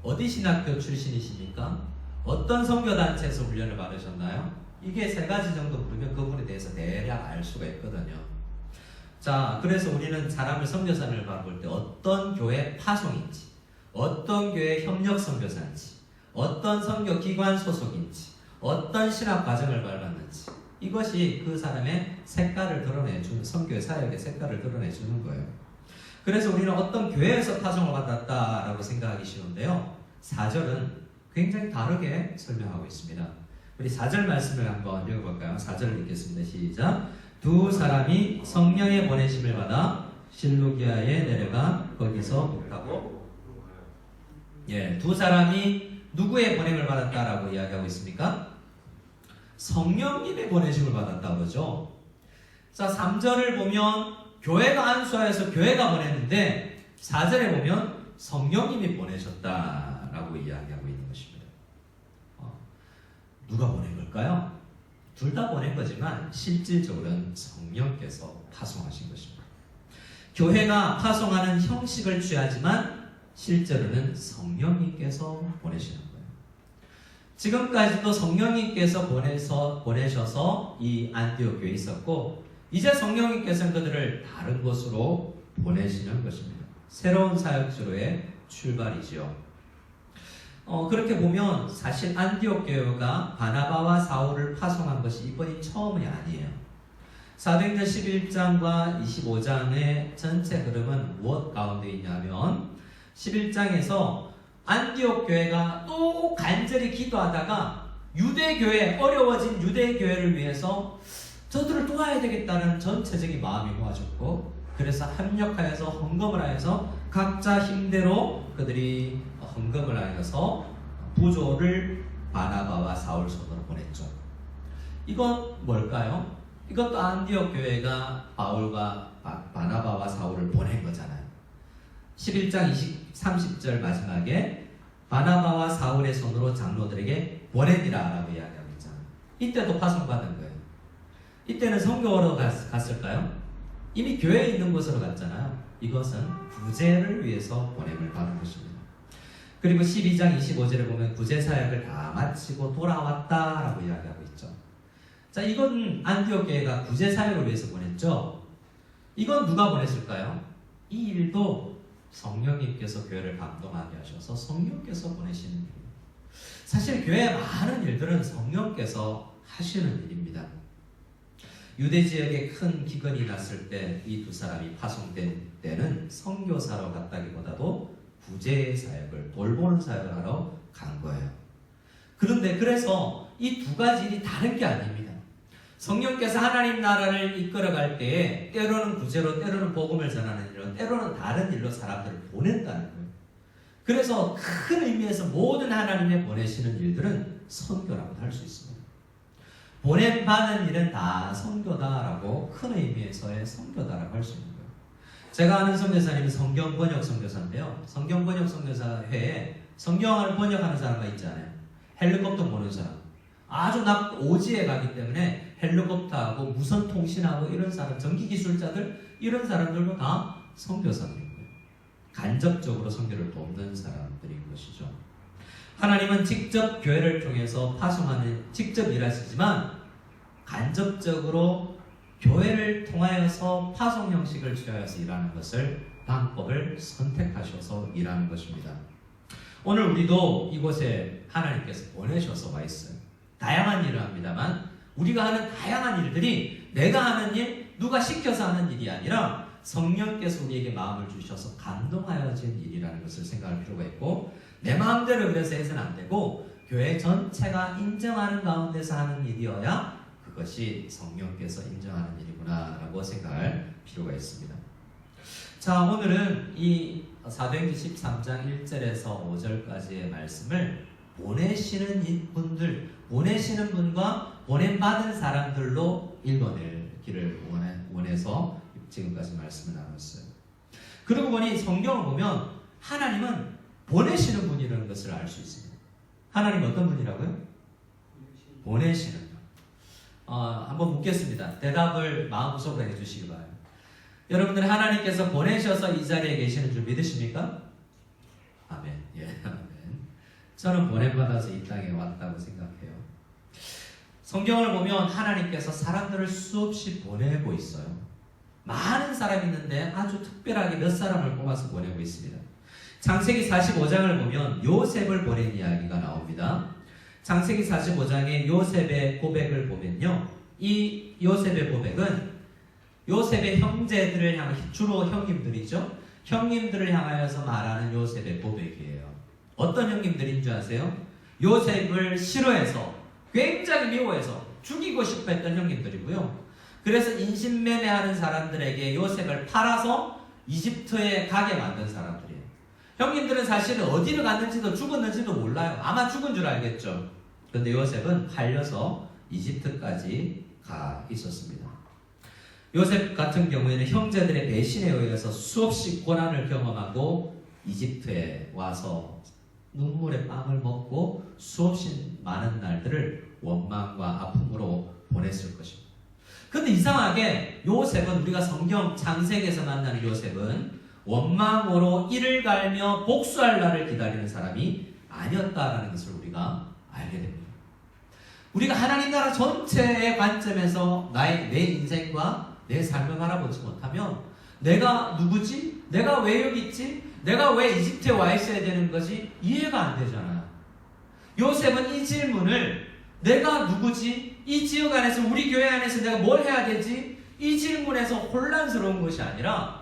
어디 신학교 출신이십니까? 어떤 선교단체에서 훈련을 받으셨나요? 이게 3가지 정도 물으면 그분에 대해서 대략 알 수가 있거든요. 자, 그래서 우리는 사람을 선교사를 바라볼 때 어떤 교회 파송인지, 어떤 교회 협력 선교사인지, 어떤 선교기관 소속인지, 어떤 신학 과정을 밟았는지, 이것이 그 사람의 색깔을 드러내주는, 선교의 사역의 색깔을 드러내주는 거예요. 그래서 우리는 어떤 교회에서 파송을 받았다라고 생각하기 쉬운데요. 4절은 굉장히 다르게 설명하고 있습니다. 우리 4절 말씀을 한번 읽어볼까요? 4절 읽겠습니다. 시작. 두 사람이 성령의 보내심을 받아 실루기아에 내려가 거기서 묵하고, 두 사람이 누구의 보냄을 받았다라고 이야기하고 있습니까? 성령님의 보내심을 받았다 그러죠. 자, 3절을 보면 교회가 안수하여서 교회가 보냈는데 4절에 보면 성령님이 보내셨다라고 이야기하고 있는 것입니다. 누가 보낸 걸까요? 둘 다 보낸 거지만 실질적으로는 성령께서 파송하신 것입니다. 교회가 파송하는 형식을 취하지만 실제로는 성령님께서 보내시는 거예요. 지금까지도 성령님께서 보내셔서 이 안디옥 교회에 있었고, 이제 성령님께서는 그들을 다른 곳으로 보내시는 것입니다. 새로운 사역지로의 출발이지요. 그렇게 보면 사실 안디옥 교회가 바나바와 사울을 파송한 것이 이번이 처음이 아니에요. 사도행전 11장과 25장의 전체 흐름은 무엇 가운데 있냐면 11장에서 안디옥 교회가 또 간절히 기도하다가 유대교회, 어려워진 유대교회를 위해서 저들을 도와야 되겠다는 전체적인 마음이 모아졌고, 그래서 협력하여서 헌금을 하여서 각자 힘대로 그들이 헌금을 하여서 부조를 바나바와 사울 손으로 보냈죠. 이건 뭘까요? 이것도 안디옥 교회가 바울과 바나바와 사울을 보낸 거잖아요. 11장 30절 마지막에 바나바와 사울의 손으로 장로들에게 보내니라 라고 이야기하고 있잖아요. 이때도 파송받은 거예요. 이때는 선교로 갔을까요? 이미 교회에 있는 곳으로 갔잖아요. 이것은 구제를 위해서 보냄을 받은 것입니다. 그리고 12장 25절에 보면 구제 사역을 다 마치고 돌아왔다라고 이야기하고 있죠. 자, 이건 안디옥 교회가 구제 사역을 위해서 보냈죠. 이건 누가 보냈을까요? 이 일도 성령님께서 교회를 감동하게 하셔서 성령께서 보내시는 일입니다. 사실 교회의 많은 일들은 성령께서 하시는 일입니다. 유대 지역에 큰 기근이 났을 때 이 두 사람이 파송된 때는 선교사로 갔다기보다도 구제 사역을, 돌보는 사역을 하러 간 거예요. 그런데 그래서 이 두 가지 일이 다른 게 아닙니다. 성령께서 하나님 나라를 이끌어갈 때에 때로는 구제로, 때로는 복음을 전하는 일로, 때로는 다른 일로 사람들을 보낸다는 거예요. 그래서 큰 의미에서 모든 하나님의 보내시는 일들은 선교라고 할 수 있습니다. 보냄받은 일은 다 선교다라고 큰 의미에서의 선교다라고 할 수 있는 거예요. 제가 아는 선교사님은 성경 번역 선교사인데요. 성경 번역 선교사 회에 성경을 번역하는 사람가 있잖아요. 헬리콥터 보는 사람. 아주 오지에 가기 때문에 헬리콥터하고 무선 통신하고 이런 사람, 전기 기술자들 이런 사람들도 다 선교사들인 거예요. 간접적으로 선교를 돕는 사람들인 것이죠. 하나님은 직접 교회를 통해서 파송하는 직접 일하시지만 간접적으로 교회를 통하여서 파송 형식을 취하여서 일하는 것을 방법을 선택하셔서 일하는 것입니다. 오늘 우리도 이곳에 하나님께서 보내셔서 와 있어요. 다양한 일을 합니다만 우리가 하는 다양한 일들이 내가 하는 일, 누가 시켜서 하는 일이 아니라 성령께서 우리에게 마음을 주셔서 감동하여진 일이라는 것을 생각할 필요가 있고, 내 마음대로 그래서 해서는 안 되고 교회 전체가 인정하는 가운데서 하는 일이어야 그것이 성령께서 인정하는 일이구나 라고 생각할 필요가 있습니다. 자, 오늘은 이 사도행전 13장 1절에서 5절까지의 말씀을 보내시는 분들, 보내시는 분과 보냄받은 사람들로 읽어내기를 원해서 지금까지 말씀을 나눴어요. 그러고 보니 성경을 보면 하나님은 보내시는 분이라는 것을 알 수 있습니다. 하나님 어떤 분이라고요? 보내시는 분. 한번 묻겠습니다. 대답을 마음속으로 해주시기 바랍니다. 여러분들 하나님께서 보내셔서 이 자리에 계시는 줄 믿으십니까? 아멘. 예, 아멘. 저는 보냄받아서 이 땅에 왔다고 생각해요. 성경을 보면 하나님께서 사람들을 수없이 보내고 있어요. 많은 사람이 있는데 아주 특별하게 몇 사람을 뽑아서 보내고 있습니다. 창세기 45장을 보면 요셉을 보낸 이야기가 나옵니다. 창세기 45장에 요셉의 고백을 보면요, 이 요셉의 고백은 요셉의 형제들을 향해, 주로 형님들이죠. 형님들을 향하여서 말하는 요셉의 고백이에요. 어떤 형님들인 줄 아세요? 요셉을 싫어해서, 굉장히 미워해서 죽이고 싶어 했던 형님들이고요. 그래서 인신매매하는 사람들에게 요셉을 팔아서 이집트에 가게 만든 사람들이에요. 형님들은 사실은 어디를 갔는지도 죽었는지도 몰라요. 아마 죽은 줄 알겠죠. 그런데 요셉은 팔려서 이집트까지 가 있었습니다. 요셉 같은 경우에는 형제들의 배신에 의해서 수없이 고난을 경험하고 이집트에 와서 눈물의 빵을 먹고 수없이 많은 날들을 원망과 아픔으로 보냈을 것입니다. 근데 이상하게 요셉은, 우리가 성경 창세기에서 만나는 요셉은 원망으로 이를 갈며 복수할 날을 기다리는 사람이 아니었다라는 것을 우리가 알게 됩니다. 우리가 하나님 나라 전체의 관점에서 내 인생과 내 삶을 바라보지 못하면 내가 누구지? 내가 왜 여기 있지? 내가 왜 이집트에 와 있어야 되는 거지? 이해가 안 되잖아요. 요셉은 이 질문을, 내가 누구지? 이 지역 안에서, 우리 교회 안에서 내가 뭘 해야 되지? 이 질문에서 혼란스러운 것이 아니라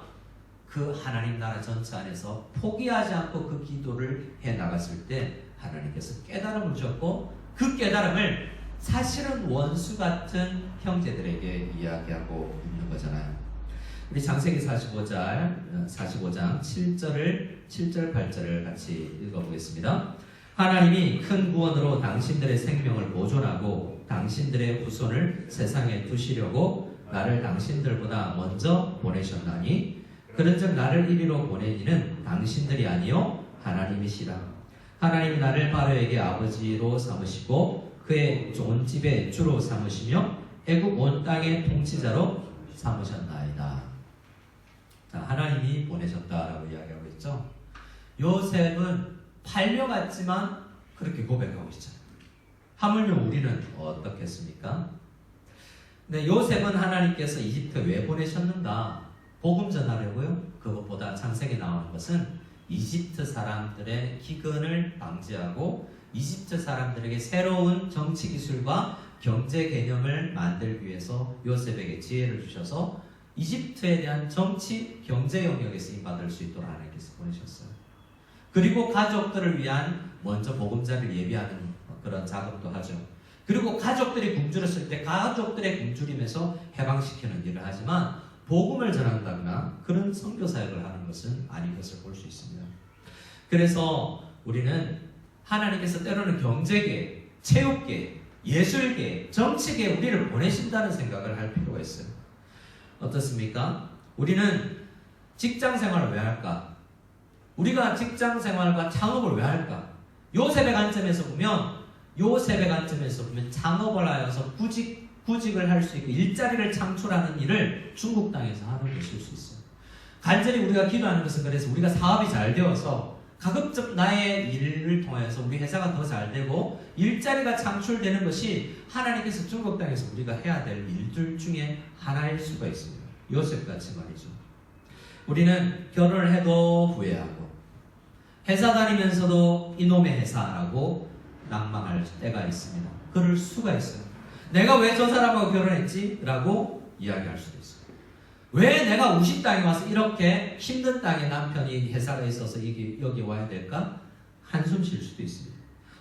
그 하나님 나라 전체 안에서 포기하지 않고 그 기도를 해나갔을 때 하나님께서 깨달음을 주셨고, 그 깨달음을 사실은 원수 같은 형제들에게 이야기하고 있는 거잖아요. 우리 창세기 45장 7절 8절을 같이 읽어보겠습니다. 하나님이 큰 구원으로 당신들의 생명을 보존하고 당신들의 후손을 세상에 두시려고 나를 당신들보다 먼저 보내셨나니, 그런즉 나를 이리로 보낸 이는 당신들이 아니요 하나님이시라. 하나님이 나를 바로에게 아버지로 삼으시고 그의 좋은 집의 주로 삼으시며 애굽 온 땅의 통치자로 삼으셨나이다. 자, 하나님이 보내셨다라고 이야기하고 있죠. 요셉은 팔려갔지만 그렇게 고백하고 있잖아요. 하물며 우리는 어떻겠습니까? 네, 요셉은 하나님께서 이집트 왜 보내셨는가? 복음 전하려고요? 그것보다 창세기에 나오는 것은 이집트 사람들의 기근을 방지하고 이집트 사람들에게 새로운 정치 기술과 경제 개념을 만들기 위해서 요셉에게 지혜를 주셔서 이집트에 대한 정치, 경제 영역에 쓰임받을 수 있도록 하나님께서 보내셨어요. 그리고 가족들을 위한 먼저 보금자리를 예비하는 그런 작업도 하죠. 그리고 가족들이 굶주렸을 때 가족들의 굶주림에서 해방시키는 일을 하지만 복음을 전한다거나 그런 선교 사역을 하는 것은 아닌 것을 볼 수 있습니다. 그래서 우리는 하나님께서 때로는 경제계, 체육계, 예술계, 정치계에 우리를 보내신다는 생각을 할 필요가 있어요. 어떻습니까? 우리는 직장 생활을 왜 할까? 우리가 직장 생활과 창업을 왜 할까? 요셉의 관점에서 보면 창업을 하여서 구직을 할 수 있고 일자리를 창출하는 일을 중국 땅에서 하는 것일 수 있어요. 간절히 우리가 기도하는 것은 그래서 우리가 사업이 잘 되어서 가급적 나의 일을 통해서 우리 회사가 더 잘 되고 일자리가 창출되는 것이 하나님께서 중국 땅에서 우리가 해야 될 일들 중에 하나일 수가 있습니다. 요셉같이 말이죠. 우리는 결혼을 해도 후회하고 회사 다니면서도 이놈의 회사라고 낭망할 때가 있습니다. 그럴 수가 있어요. 내가 왜 저 사람하고 결혼했지? 라고 이야기할 수도 있어요. 왜 내가 우시 땅에 와서 이렇게 힘든 땅에 남편이 회사가 있어서 여기 와야 될까? 한숨 쉴 수도 있습니다.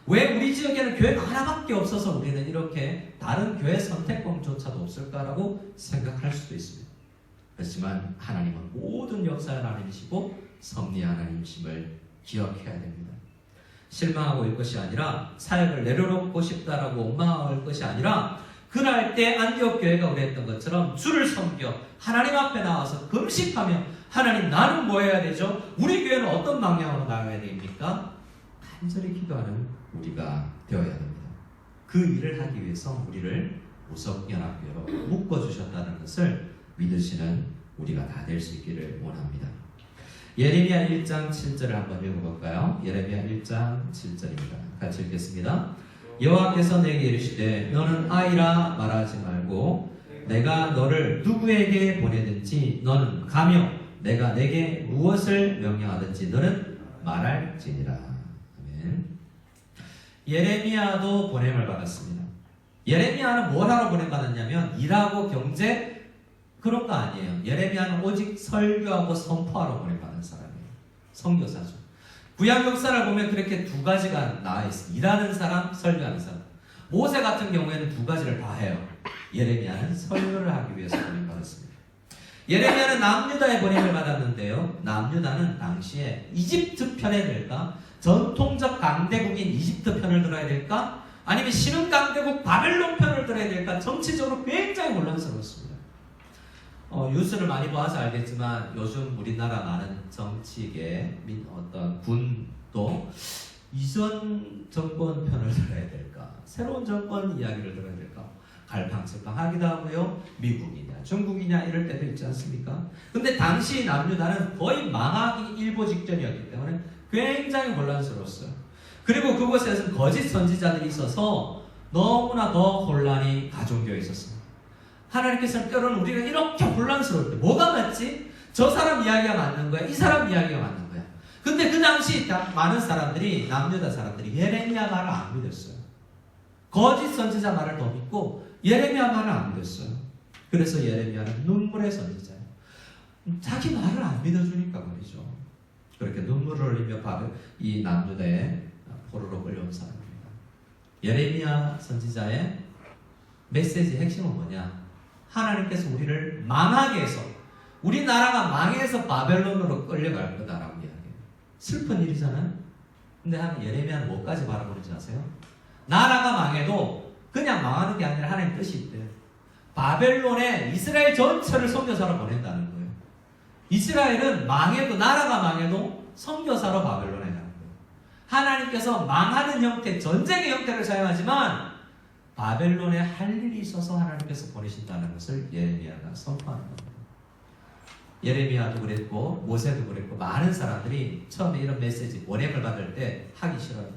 왜 우리 지역에는 교회가 하나밖에 없어서 우리는 이렇게 다른 교회 선택권조차도 없을까라고 생각할 수도 있습니다. 그렇지만 하나님은 모든 역사의 하나님이시고 섭리 하나님이심을 기억해야 됩니다. 실망하고 있을 것이 아니라 사역을 내려놓고 싶다라고 원망할 것이 아니라 그날 때 안디옥 교회가 우리 했던 것처럼 주를 섬겨 하나님 앞에 나와서 금식하며 하나님 나는 뭐 해야 되죠? 우리 교회는 어떤 방향으로 나가야 됩니까? 간절히 기도하는 우리가 되어야 됩니다. 그 일을 하기 위해서 우리를 우석연합교회로 묶어주셨다는 것을 믿으시는 우리가 다 될 수 있기를 원합니다. 예레미야 1장 7절을 한번 읽어볼까요? 예레미야 1장 7절입니다. 같이 읽겠습니다. 여호와께서 내게 이르시되 너는 아이라 말하지 말고 내가 너를 누구에게 보내든지 너는 가며 내가 내게 무엇을 명령하든지 너는 말할지니라. 아멘. 예레미야도 보냄을 받았습니다. 예레미야는 뭘 하러 보냄받았냐면 일하고 경제 그런 거 아니에요. 예레미야는 오직 설교하고 선포하러 보냄받은 사람이에요. 선교사죠. 구약 역사를 보면 그렇게 두 가지가 나와 있어요. 일하는 사람, 설교하는 사람. 모세 같은 경우에는 두 가지를 다 해요. 예레미야는 설교를 하기 위해서 보냄받았습니다. 예레미야는 남유다에 보냄을 받았는데요. 남유다는 당시에 이집트 편에 들까? 전통적 강대국인 이집트 편을 들어야 될까? 아니면 신흥 강대국 바벨론 편을 들어야 될까? 정치적으로 굉장히 혼란스러웠습니다. 뉴스를 많이 봐서 알겠지만 요즘 우리나라 많은 정치계 어떤 군도 이전 정권 편을 들어야 될까? 새로운 정권 이야기를 들어야 될까? 갈팡질팡하기도 하고요. 미국이냐 중국이냐 이럴 때도 있지 않습니까? 근데 당시 남유다는 거의 망하기 일보 직전이었기 때문에 굉장히 혼란스러웠어요. 그리고 그곳에서는 거짓 선지자들이 있어서 너무나 더 혼란이 가중되어 있었습니다. 하나님께서는 때로는 우리가 이렇게 혼란스러울 때 뭐가 맞지? 저 사람 이야기가 맞는 거야? 이 사람 이야기가 맞는 거야? 근데 그 당시 많은 사람들이 남유다 사람들이 예레미야 말을 안 믿었어요. 거짓 선지자 말을 더 믿고 예레미야 말을 안 믿었어요. 그래서 예레미야는 눈물의 선지자예요. 자기 말을 안 믿어주니까 말이죠. 그렇게 눈물을 흘리며 이 남유다의 포로로 끌려온 사람입니다. 예레미야 선지자의 메시지 핵심은 뭐냐? 하나님께서 우리를 망하게 해서 우리나라가 망해서 바벨론으로 끌려갈 거다라고 이야기해요. 슬픈 일이잖아요. 근데 예레미야는 뭐까지 바라보는지 아세요? 나라가 망해도 그냥 망하는 게 아니라 하나님 뜻이 있대요. 바벨론에 이스라엘 전체를 선교사로 보낸다는 거예요. 이스라엘은 망해도 나라가 망해도 선교사로 바벨론에 가는 거예요. 하나님께서 망하는 형태, 전쟁의 형태를 사용하지만 바벨론에 할 일이 있어서 하나님께서 보내신다는 것을 예레미야가 선포하는 겁니다. 예레미야도 그랬고 모세도 그랬고 많은 사람들이 처음에 이런 메시지 원행을 받을 때 하기 싫어요.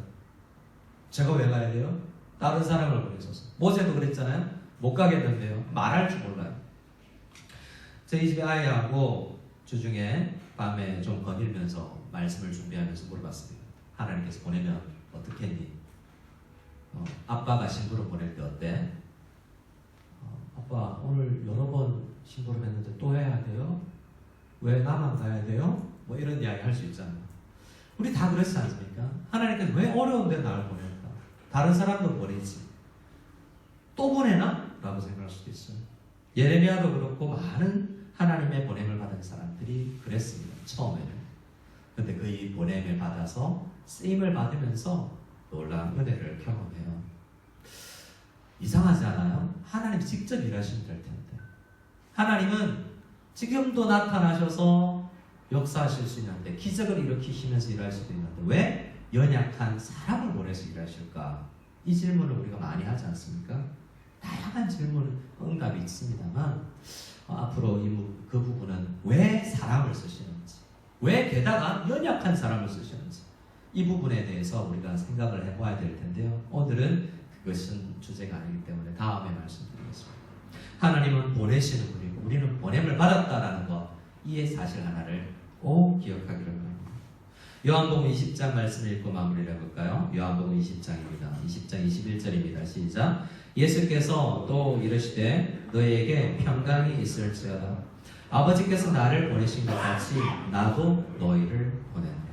제가 왜 가야 돼요? 다른 사람을 보내셔서. 모세도 그랬잖아요. 못 가겠는데요. 말할 줄 몰라요. 저희 집에 아이하고 주중에 밤에 좀 거닐면서 말씀을 준비하면서 물어봤습니다. 하나님께서 보내면 어떻겠니? 아빠가 신부를 보낼 때 어때? 아빠 오늘 여러 번 신부를 했는데 또 해야 돼요? 왜 나만 가야 돼요? 뭐 이런 이야기 할 수 있잖아요. 우리 다 그렇지 않습니까? 하나님께서 왜 어려운데 나를 보낼까? 다른 사람도 보내지. 또 보내나? 라고 생각할 수도 있어요. 예레미야도 그렇고 많은 하나님의 보냄을 받은 사람들이 그랬습니다. 처음에는. 근데 그 이 보냄을 받아서 쓰임을 받으면서 놀라운 은혜를 경험해요. 이상하지 않아요? 하나님 직접 일하시면 될 텐데. 하나님은 지금도 나타나셔서 역사하실 수 있는데, 기적을 일으키시면서 일할 수도 있는데 왜 연약한 사람을 보내서 일하실까? 이 질문을 우리가 많이 하지 않습니까? 다양한 질문, 응답이 있습니다만 앞으로 그 부분은 왜 사람을 쓰시는지, 왜 게다가 연약한 사람을 쓰시는지, 이 부분에 대해서 우리가 생각을 해봐야 될 텐데요. 오늘은 그것은 주제가 아니기 때문에 다음에 말씀드리겠습니다. 하나님은 보내시는 분이고 우리는 보냄을 받았다라는 것, 이 사실 하나를 꼭 기억하기를 바랍니다. 요한복음 20장 말씀을 읽고 마무리를 해볼까요? 요한복음 20장입니다. 20장 21절입니다. 시작. 예수께서 또 이르시되 너희에게 평강이 있을지어다. 아버지께서 나를 보내신 것 같이 나도 너희를 보낸다.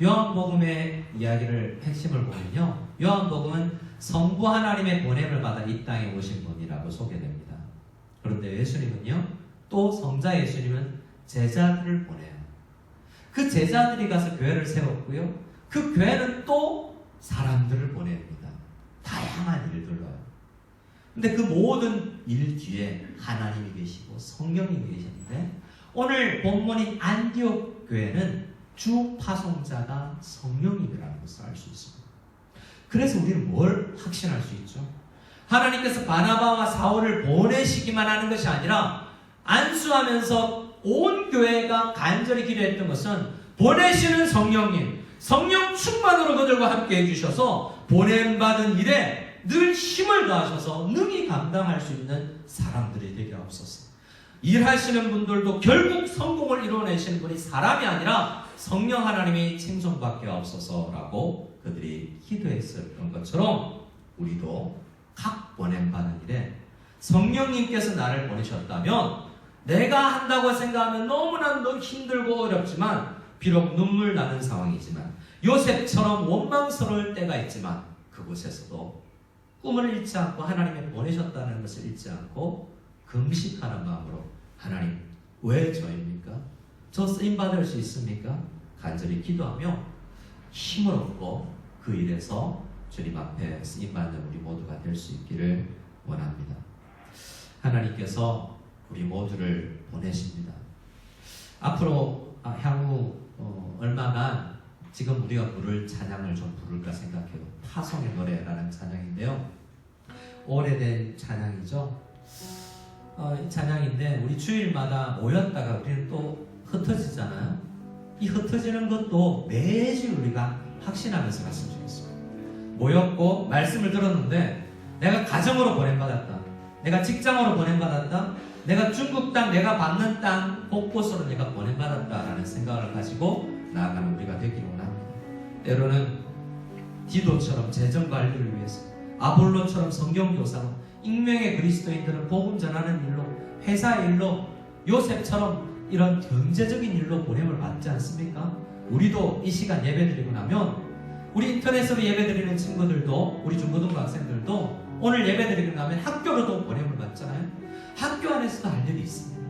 요한복음의 이야기를 핵심을 보면요, 요한복음은 성부 하나님의 보냄을 받아 이 땅에 오신 분이라고 소개됩니다. 그런데 예수님은요, 또 성자 예수님은 제자들을 보내요. 그 제자들이 가서 교회를 세웠고요, 그 교회는 또 사람들을 보냅니다. 다양한 일들로요. 근데 그 모든 일 뒤에 하나님이 계시고 성령님이 계시는데, 오늘 본문인 안디옥 교회는 주 파송자가 성령님이라는 것을 알 수 있습니다. 그래서 우리는 뭘 확신할 수 있죠? 하나님께서 바나바와 사울을 보내시기만 하는 것이 아니라 안수하면서 온 교회가 간절히 기도했던 것은 보내시는 성령님, 성령 충만으로 그들과 함께 해주셔서 보냄받은 일에 늘 힘을 더하셔서 능히 감당할 수 있는 사람들이 되게 하옵소서. 일하시는 분들도 결국 성공을 이뤄내시는 분이 사람이 아니라 성령 하나님이 칭송받게 하옵소서라고 그들이 기도했었던 것처럼, 우리도 각 보냄받은 일에 성령님께서 나를 보내셨다면 내가 한다고 생각하면 너무나 힘들고 어렵지만, 비록 눈물 나는 상황이지만, 요셉처럼 원망스러울 때가 있지만, 그곳에서도 꿈을 잃지 않고 하나님이 보내셨다는 것을 잊지 않고 금식하는 마음으로, 하나님 왜 저입니까? 저 쓰임받을 수 있습니까? 간절히 기도하며 힘을 얻고 그 일에서 주님 앞에 쓰임받는 우리 모두가 될 수 있기를 원합니다. 하나님께서 우리 모두를 보내십니다. 앞으로 향후 얼마간 지금 우리가 부를 찬양을 좀 부를까 생각해요. 파송의 노래라는 찬양인데요, 오래된 찬양이죠. 이 찬양인데 우리 주일마다 모였다가 우리는 또 흩어지잖아요. 이 흩어지는 것도 매주 우리가 확신하면서 갔으면 좋겠습니다. 모였고 말씀을 들었는데 내가 가정으로 보냄받았다, 내가 직장으로 보냄받았다, 내가 중국 땅, 내가 받는 땅 곳곳으로 내가 보냄받았다라는 생각을 가지고 나아가는 우리가 되기를 원합니다. 때로는 디도처럼 재정관리를 위해서, 아볼로처럼 성경교사로, 익명의 그리스도인들은 복음 전하는 일로, 회사 일로, 요셉처럼 이런 경제적인 일로 보냄을 받지 않습니까? 우리도 이 시간 예배드리고 나면 우리 인터넷으로 예배드리는 친구들도, 우리 중고등부 학생들도 오늘 예배드리고 나면 학교로도 보냄을 받잖아요. 학교 안에서도 할 일이 있습니다.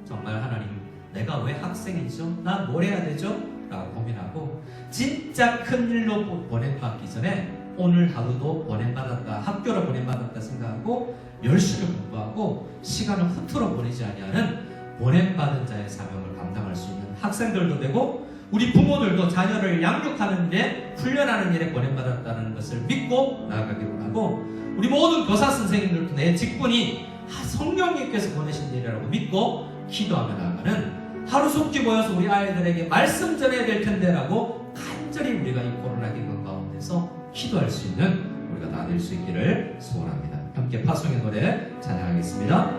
정말 하나님, 내가 왜 학생이죠? 난 뭘 해야 되죠? 라고 고민하고, 진짜 큰 일로 보냄받기 전에 오늘 하루도 보냄받았다, 학교로 보냄받았다 생각하고 열심히 공부하고 시간을 허투루 보내지 아니하는 보냄받은 자의 사명을 감당할 수 있는 학생들도 되고, 우리 부모들도 자녀를 양육하는 데, 훈련하는 일에 보냄받았다는 것을 믿고 나아가기로 하고, 우리 모든 교사 선생님들도 내 직분이 성령님께서 보내신 일이라고 믿고 기도하며 나아가는, 하루속히 모여서 우리 아이들에게 말씀 전해야 될 텐데 라고 간절히 우리가 이 코로나 기간 가운데서 기도할 수 있는 우리가 다 될 수 있기를 소원합니다. 함께 파송의 노래 찬양하겠습니다.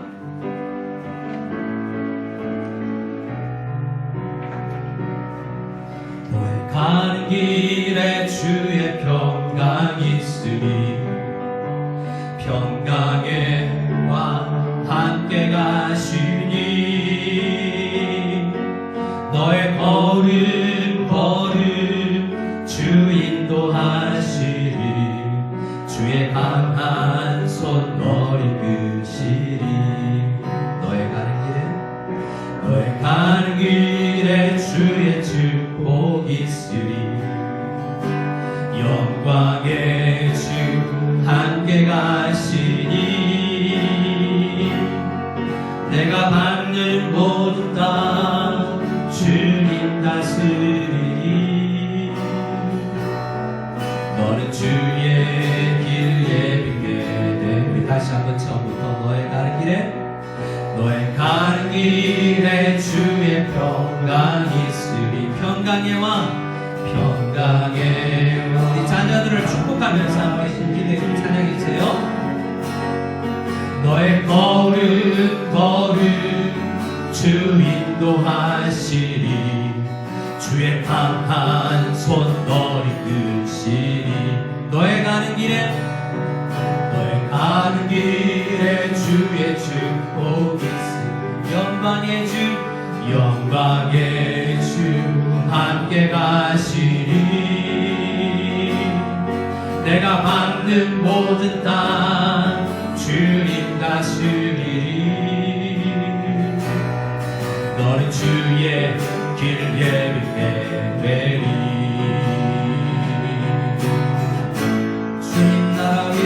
너의 가는 길에 주의 평강이 있으리, 평강의 왕 함께 가시니, 너의 걸음 걸음 주 인도하시리, 내가 받는 모든 땅 주님 다스리니 너는 주의 길 예비게 우리 다시 한번 처음부터 너의 가는 길에 주의 평강이 있으리 평강의 왕 평강의 왕 우리 자녀들을 축복하면서 한번 기도해 찬양해주세요. 너의 걸음 주 인도하시리 주의 강한 손 너를 이끄시리 너의 가는 길에 주의 축복이 있으리 영광의 주 함께 가시리 내가 받는 모든 땅 주님 다스리리 너는 주의 길 예비해 되리 주님 나라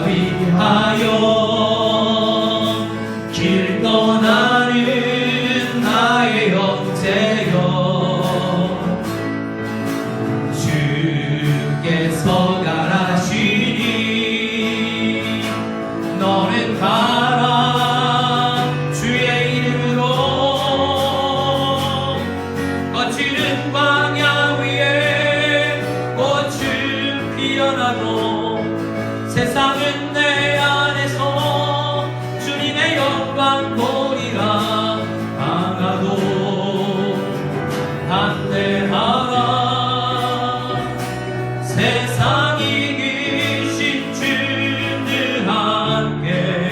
위하여 길 떠나는 나의 형제여 주께서 가라시니 너는 가라 주의 이름으로 거칠은 광야 위에 꽃을 피어나도 세상은 내 안에서 주님의 영광 보리라 강하도 담대하라 세상이 이기신 주들 함께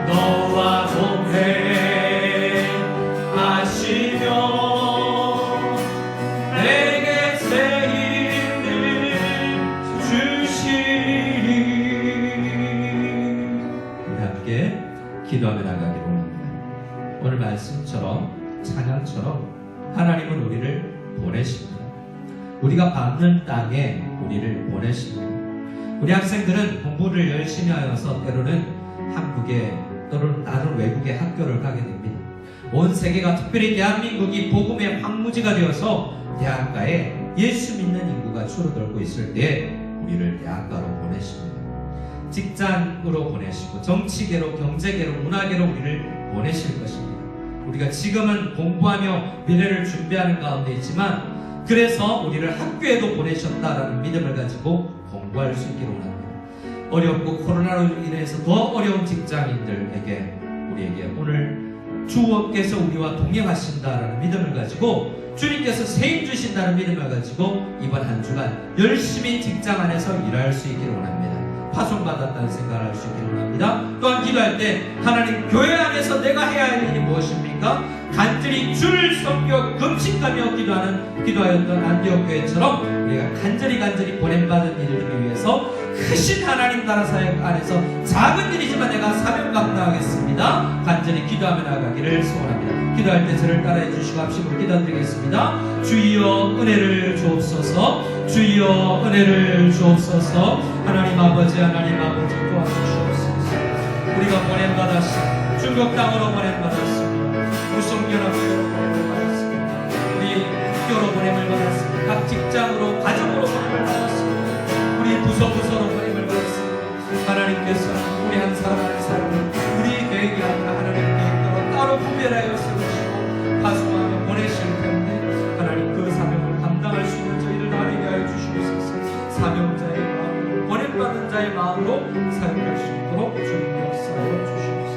너와 동행 하시며 내게 새 힘을 주시리 우리 함께 기도하며 나가기로 합니다. 오늘 말씀처럼 찬양처럼 하나님은 우리를 보내십니다. 우리가 밟는 땅에 우리를 보내십니다. 우리 학생들은 공부를 열심히 하여서 때로는 한국에 또는 다른 외국의 학교를 가게 됩니다. 온 세계가 특별히 대한민국이 복음의 황무지가 되어서 대학가에 예수 믿는 인구가 줄어들고 있을 때 우리를 대학가로 보내십니다. 직장으로 보내시고 정치계로 경제계로 문화계로 우리를 보내실 것입니다. 우리가 지금은 공부하며 미래를 준비하는 가운데 있지만 그래서 우리를 학교에도 보내셨다라는 믿음을 가지고 공부할 수 있기를 원합니다. 어렵고 코로나로 인해서 더 어려운 직장인들에게 우리에게 오늘 주께서 우리와 동행하신다라는 믿음을 가지고 주님께서 세임 주신다는 믿음을 가지고 이번 한 주간 열심히 직장 안에서 일할 수 있기를 원합니다. 파송받았다는 생각을 할 수 있기를 원합니다. 또한 기도할 때 하나님 교회 안에서 내가 해야 할 일이 무엇입니까? 간절히 주를 섬겨 금식하며 기도하였던 안디옥 교회처럼 우리가 간절히 보냄받은 일을 위해서 크신 하나님 나라 사역 안에서 작은 일이지만 내가 사명 감당하겠습니다. 간절히 기도하며 나가기를 소원합니다. 기도할 때 저를 따라해 주시고 합심으로 기도드리겠습니다. 주여 은혜를 주옵소서. 주여 은혜를 주옵소서. 하나님 아버지 도와주시옵소서. 우리가 보냄받았습니다. 중국 땅으로 보냄받았습니다. 무성결합교로 보냄을 받았습니다. 우리 학교로 보냄을 받았습니다. 각 직장으로 가정으로 보냄을 받았습니다. 우리 부서로 보냄을 받았습니다. 하나님께서는 우리 한 사람을 우리 계획이 아니라 하나님 계획대로 따로 분별하여 세우시고 파송하며 보내실 텐데 하나님 그 사명을 감당할 수 있는 저희를 나누게 하여 주시옵소서. 사명자의 마음으로 보냄받은 자의 마음으로 사용할 수 있도록 주님 역사하여 주시옵소서.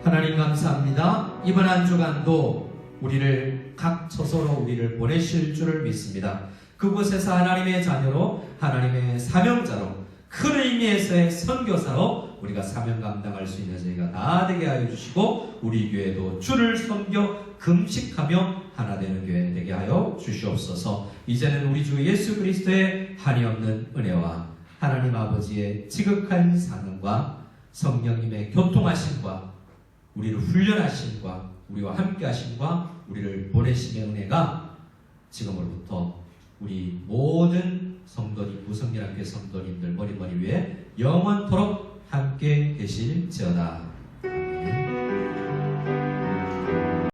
하나님 감사합니다. 이번 한 주간도 우리를 각 처소로 우리를 보내실 줄을 믿습니다. 그곳에서 하나님의 자녀로 하나님의 사명자로 큰 의미에서의 선교사로 우리가 사명 감당할 수 있는 저희가 다 되게 하여 주시고 우리 교회도 주를 섬겨 금식하며 하나 되는 교회 되게 하여 주시옵소서. 이제는 우리 주 예수 그리스도의 한이 없는 은혜와 하나님 아버지의 지극한 사랑과 성령님의 교통하심과 우리를 훈련하심과 우리와 함께 하심과 우리를 보내심의 은혜가 지금으로부터 우리 모든 성도님, 무성리학교의 성도님들 머리 위에 영원토록 함께 계실지어다.